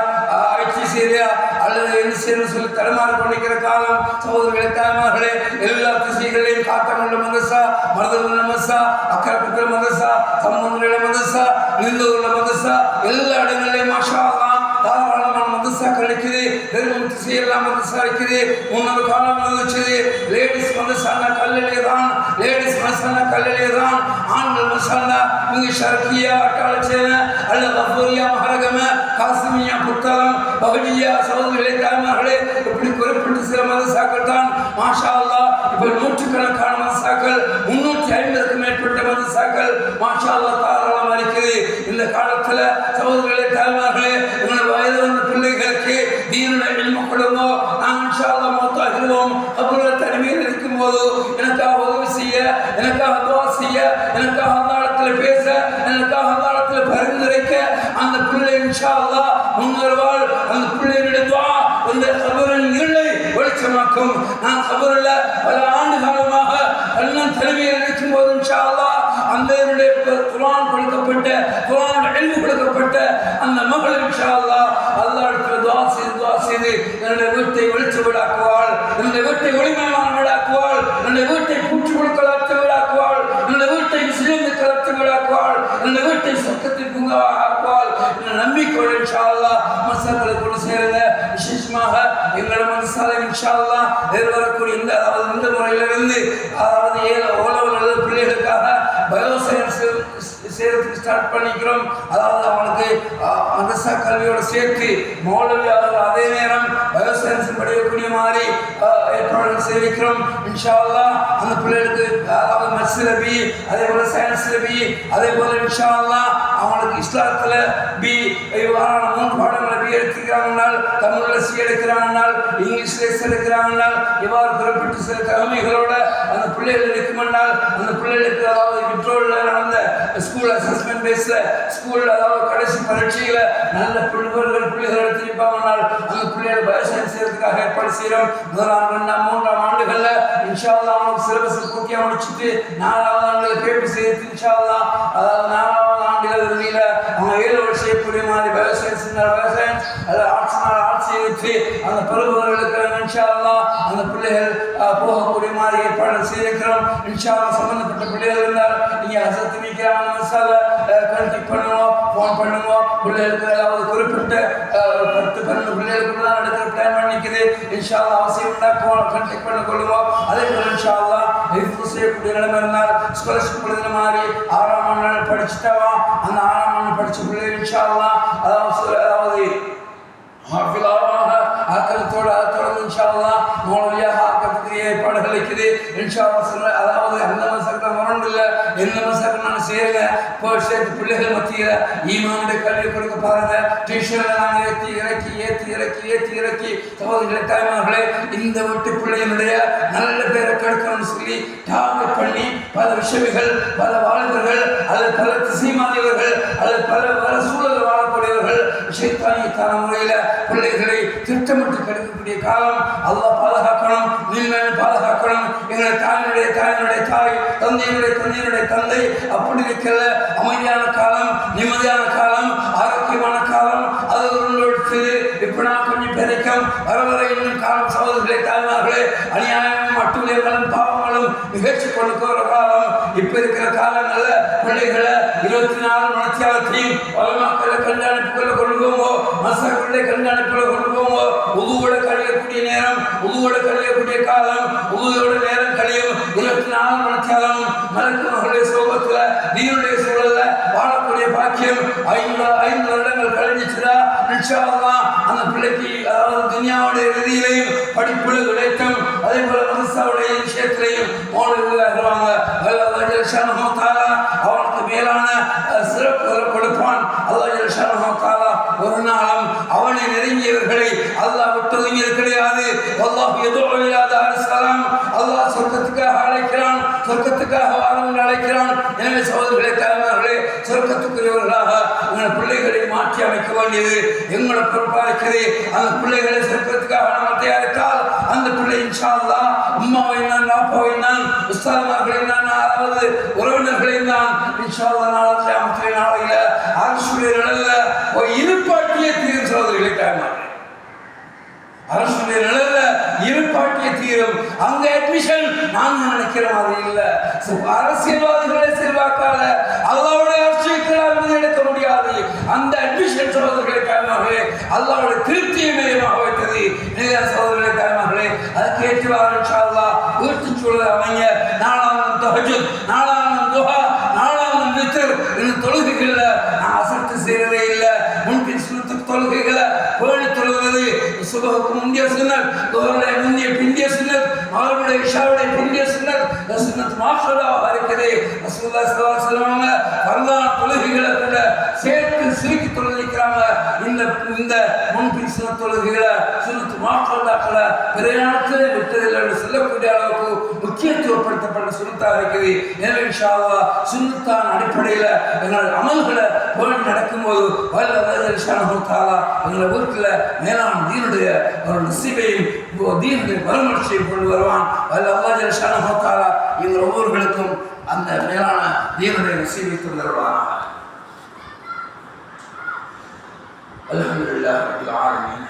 ஐடி செய்றியா அல்லது என்ன செய்யணும் சொல்லி தடுமாறி கொண்டிருக்கிற காலம். சகோதரர்களே, தாய்மார்களே, எல்லா திசைகளையும் காத்தமுள்ள மதரசா, மருதமுள்ள மதரசா, அக்கரப்பத்திர மதரசா, சம்பந்தமுள்ள மதரசா, நிந்தூர்ல மதரசா, எல்லா இடங்களிலும் மாஷா அல்லாஹ் தாராளமான மதரசாக்கள் இருக்குது. வெறும் திசையெல்லாம் மதரசா இருக்குது. முன்னொரு காலம் இருந்துச்சு, லேடிஸ் மதரசான கல்லிலே தான், லேடிஸ் மதரசான கல்லிலே தான், ஆண்கள் மதரசான இங்கே ஷர்கியா, அட்டாளச்சேன அல்லது அஃபோரியா, மஹரகம, காசிமியா, புத்தகம், பகுதியா, சகோதரர்களே, தாய்மார்களே, இப்படி குறிப்பிட்டு சில மதரசாக்கள் தான் மாஷா அல்லாஹ். இப்போ நூற்றுக்கணக்கான மதரசாக்கள், 350க்கும் மேற்பட்ட மதரசாக்கள் மாஷா அல்லாஹ் தாராளமாக இருக்குது. இந்த காலத்தில் சகோதரர்களே, தாய்மார்களே, உங்கள் வயது வந்த பிள்ளைகளுக்கு தீனுடைய இல்மு கொடுங்கோ. நாங்கள் இன்ஷா அல்லாஹ் மௌத்தாகிடுவோம். கபூர்ல தனிமையில் இருக்கும்போது எனக்காக உதவி செய்ய, எனக்காக துஆ செய்ய, எனக்காக அல்லாஹ்விடத்தில் பேச, எனக்காக அல்லாஹ்விடத்தில் பரிந்துரைக்க அந்த பிள்ளை இன்ஷா அல்லாஹ் முன்வருவாள். அந்த பிள்ளையினுடைய துஆ இந்த கபூரின் இருளை வெளிச்சமாக்கும். நான் கபூரில் பல ஆண்டு காலமாக அண்ணன் தனிமையில் இருக்கும்போது இன்ஷா அல்லாஹ் அந்த குர்ஆன் கொடுக்கப்பட்ட, குர்ஆன் இல்மு கொடுக்கப்பட்ட அந்த மகள் இன்ஷா அல்லாஹ் அல்லாஹ்விடத்தில் துஆ செய்து என்னுடைய வீட்டை வெளிச்சவீடாக்குவாள், என்னுடைய வீட்டை ஒளிமயமான வீடாக்குவாள், என்னுடைய வீட்டை பூச்சி கொடுக்கலாற்ற வீடாக்குவாள், என்னுடைய வீட்டை சிறந்து கலத்த வீடாக்குவாள், என்னுடைய வீட்டை சொர்க்கத்தின் பூங்காவாக ஆக்குவாள் என்ற நம்பிக்கையோடு இன்ஷா அல்லாஹ் மதரசாக்களை கொண்டு சேருங்க. விசேஷமாக எங்கள் மதரசாலை இன்ஷா அல்லாஹ் வரக்கூடிய இந்த முறையிலிருந்து அதாவது 7 ஓலவர்கள் பிள்ளைகளுக்காக பயோசயின்ஸ் சேர்த்து ஸ்டார்ட் பண்ணிக்கிறோம். அதாவது அவங்களுக்கு மதரசா கல்வியோடு சேர்த்து மௌலவி அதே நேரம் பயோசயின்ஸ் படிக்கக்கூடிய மாதிரி ஏற்பாடுகள் செய்திருக்கிறோம். இன்ஷா அல்லாஹ் அந்த பிள்ளைகளுக்கு அதாவது மத்ஸ்ல பி, அதே போல சயின்ஸ்ல பி, அதே போல இன்ஷா அல்லாஹ் அவங்களுக்கு இஸ்லாத்துல பி, இவ்வாறான 3 பாடங்களை பி எடுத்துக்கிறாங்கனால், தமிழ்ல சி எடுக்கிறாங்கனால், இங்கிலீஷ்ல எஸ் எடுக்கிறாங்கனால், இவ்வாறு குறிப்பிட்டு சில திறமைகளோட அந்த பிள்ளைகள் இருக்குமென்றால் அந்த பிள்ளைகளுக்கு அதாவது விட்ரோல்ல நடந்த ஸ்கூல் அசஸ்மெண்ட் பேஸ்ல ஸ்கூல் அதாவது கடைசி பரீட்சையில நல்ல பிள்ளைகள் எடுத்திருப்பாங்கனால் அந்த பிள்ளைகள் பயோசயின்ஸ் செய்யறதுக்காக ஏற்பாடு செய்யறோம். 1ஆம் 2ஆம் 3ஆம் ஆண்டுகள்ல இன்ஷா அல்லாஹ் அவங்களுக்கு சிலபஸ் பூர்த்தியா முடிச்சுட்டு 4ஆவது ஆண்டுல பேப்பி செய்து இன்ஷா அல்லாஹ் அதாவது 4ஆவது ஆண்டுகள் இறுதியில அவங்க 7 வருஷம் செய்யக்கூடிய மாதிரி பயோசயின்ஸ் அது ஆர்ட்ஸ் செய்து அந்த பருவர்களுக்கு இன்ஷா அல்லாஹ் அந்த பிள்ளைகள் போகக்கூடிய மாதிரி ஏற்பாடு செய்திருக்கிறோம். இன்ஷா அல்லாஹ் சம்பந்தப்பட்ட பிள்ளைகள் இருந்தால் நீங்க அசத்து நிற்கிறாங்க மசாலா கான்டாக்ட் பண்ணுவோம், ஃபோன் பண்ணுவோம். பிள்ளைகளுக்கு அதாவது குறிப்பிட்ட 10-12 பிள்ளைகளுக்கு தான் நடக்கிற பிளான் பண்ணிக்குது. இன்ஷா அல்லாஹ் அவசியம் கான்டாக்ட் பண்ண கொள்ளுவோம். அதே போல இன்ஷா அல்லாஹ் ஹிஃப்ஸ் செய்யக்கூடிய நிலைமை இருந்தால் ஸ்காலர்ஷிப் கொடுக்குற மாதிரி 6ஆம் ஆண்டு படிச்சுட்டாவா அந்த 6ஆம் ஆண்டு படிச்ச பிள்ளைகள் இன்ஷா அல்லாஹ் அதாவது ஹாஃபிலாவாக ஆக்கத்தோடு தொடர்ந்து இன்ஷா அல்லாஹ் மௌலவியாக ஆக்கத்துக்கு ஏற்பாடுகள் இருக்குது. இன்ஷா அல்லாஹ் அதாவது அந்த மசக்கை மரணம் இல்லை, எந்த மசக்கை நான் சேருங்க இப்போ சேர்த்து பிள்ளைகள் மத்தியில் ஈமானுடைய கல்வி கொடுக்க பாருங்க. டியூஷனில் நாங்கள் ஏற்றி சகோதரிகளை தாய்மார்களே இந்த வீட்டு பிள்ளைகளுடைய நல்ல பேரை கெடுக்கணும்னு சொல்லி டார்கெட் பண்ணி பல விஷயங்கள், பல வாழ்வர்கள் அல்லது பல திசைமாறியவர்கள் அல்லது பல சூழல் வாழக்கூடியவர்கள் விஷயத்தான முறையில் பிள்ளைகளை திட்டமிட்டு கெடுக்கக்கூடிய காலம். அல்லாஹ் பாதுகாக்கணும், நீங்களும் பாதுகாக்கணும். எங்களுடைய தாயினுடைய தாய், தந்தையினுடைய தந்தை அப்படி இருக்கிற அமைதியான காலம், நிம்மதியான காலம், ஆரோக்கியமான காலம். அது இப்பனா கொஞ்சம் பெருக்கம் வர இன்னும் காலம். சகோதரர்களே, தாய்மார்களே, அநியாயமும் அட்டுழியங்களும் பாவங்களும் நிகழ்ச்சி கொண்டு காலம். இப்ப இருக்கிற காலங்கள்ல பிள்ளைகளை 24 மணித்தியாலத்தையும் வளமாக்களை கண்காணிப்புகளை கொண்டு போங்கோ, மசாக்களை கண்காணிப்புகளை கொண்டு போங்கோ. உதுவோட கழியக்கூடிய நேரம், உதுவோட கழியக்கூடிய காலம், உதுவோட நேரம் கழியும் 24 மணித்தியாலம். மலக்கு மகளுடைய சோகத்துல தீனுடைய சூழல்ல வாழக்கூடிய பாக்கியம் 5 வருடங்கள் கழிஞ்சிச்சுதா இன்ஷா அல்லாஹ் அந்த பிள்ளைக்கு அதாவது துன்யாவுடைய இறுதியிலையும் படிப்புல விளைத்தம், அதே போல மதரசாவுடைய விஷயத்திலையும் மௌலவிகளாக அவனுக்கு மேலான சிறப்பு கொடுப்பான். அல்லாஹ் ஜல்ஷானஹு தஆலா ஒரு நாளும் அவனை நெருங்கியவர்களை அல்லாஹ் விட்டதும் கிடையாது. அல்லாஹ் யதுஉ இலா தாரிஸ் ஸலாம், அல்லாஹ் சொர்க்கத்துக்காக அழைக்கிறான், சொர்க்கத்துக்காக வாருங்கள் அழைக்கிறான். எனவே சகோதரர்களே, தாய்மார்களே, சொர்க்கத்துக்குரியவர்களாக உங்கள் பிள்ளைகளை மாற்றி அமைக்க வேண்டியது எங்களோட பொறுப்பாக இருக்குது. அந்த பிள்ளைகளை சொர்க்கத்துக்காக நாம் தயாரித்தால் அந்த பிள்ளை இன்ஷா அல்லாஹ் உம்மாவை நான், பாப்பாவை நான், உஸ்தாதுமார்களை நான், அதாவது உறவினர்களை நான் இன்ஷா அல்லாஹ் நாளையில அரசுடைய நிழல்ல ஒரு இருப்பாட்டியே தீரும். சகோதரிகளை, தாய்மார்களே, அரசுடைய நிழல்ல இருப்பாட்டிய தீரும். அங்க அட்மிஷன் நாங்க நினைக்கிற மாதிரி இல்ல. அரசியல்வாதிகளே செல்வாக்கால அல்லாவுடைய அரசியல் எடுக்க முடியாது. அந்த அட்மிஷன் சகோதரர்களை தாய்மார்களே அல்லாவுடைய திருப்தியை மையமாக வைத்தது. சகோதரர்களை தாய்மார்களே அதுக்கு ஏற்றுவார் இன்ஷா அல்லாஹ். வீட்டு சூழல் அமைங்க. நாளாம் தஹஜ்ஜுத், நாளாம் துஹா, நாளாம் வித்ர் இந்த தொழுகைகள்ல நான் அசத்து செய்யறதே இல்லை. முன்பின் சுன்னத்து தொழுகைகளை பேணி தொழுகிறது. சுபஹுக்கு முந்தைய சுன்னத், துஹருடைய முந்தைய பிந்திய சுன்னத், மகரிபுடைய இஷாவுடைய பிந்திய சுன்னத், சுன்னத் மாஹ்ஷூராவாக இருக்குது. ரசூலுல்லாஹி ஸல்லல்லாஹு அலைஹி வஸல்லம் ஃபர்லான தொழுகைகளை கூட சேர்த்து சுருக்கி தொழுகிறாங்க. இந்த முன்பின் சுன்னத் தொழுகைகளை சுன்னத் மாஹ்ஷூராக்களை பிரயாணத்திலே விட்டதில்லை சொல்லக்கூடிய அளவுக்கு முக்கியத்துவப்படுத்தப்பட்ட சுன்னத்தாக இருக்குது. எனவே இன்ஷா அல்லாஹ் சுன்னத்தான அடிப்படையில் எங்களோட அமல்களை போய் நடக்கும்போது வல்ல அல்லாஹ் ஷானஹு தஆலா எங்களை வீட்டில் மேலான தீனுடைய ஒரு நசீபையும் தீனுடைய பரமர்ச்சியை கொண்டு வருவான். வல்ல அல்லாஹ் ஷானஹு தஆலா எங்கள் ஒவ்வொருவர்களுக்கும் அந்த மேலான தீனுடைய நசீபை கொண்டு வருவான். அல்ஹம்துலில்லாஹி ரப்பில் ஆலமீன்.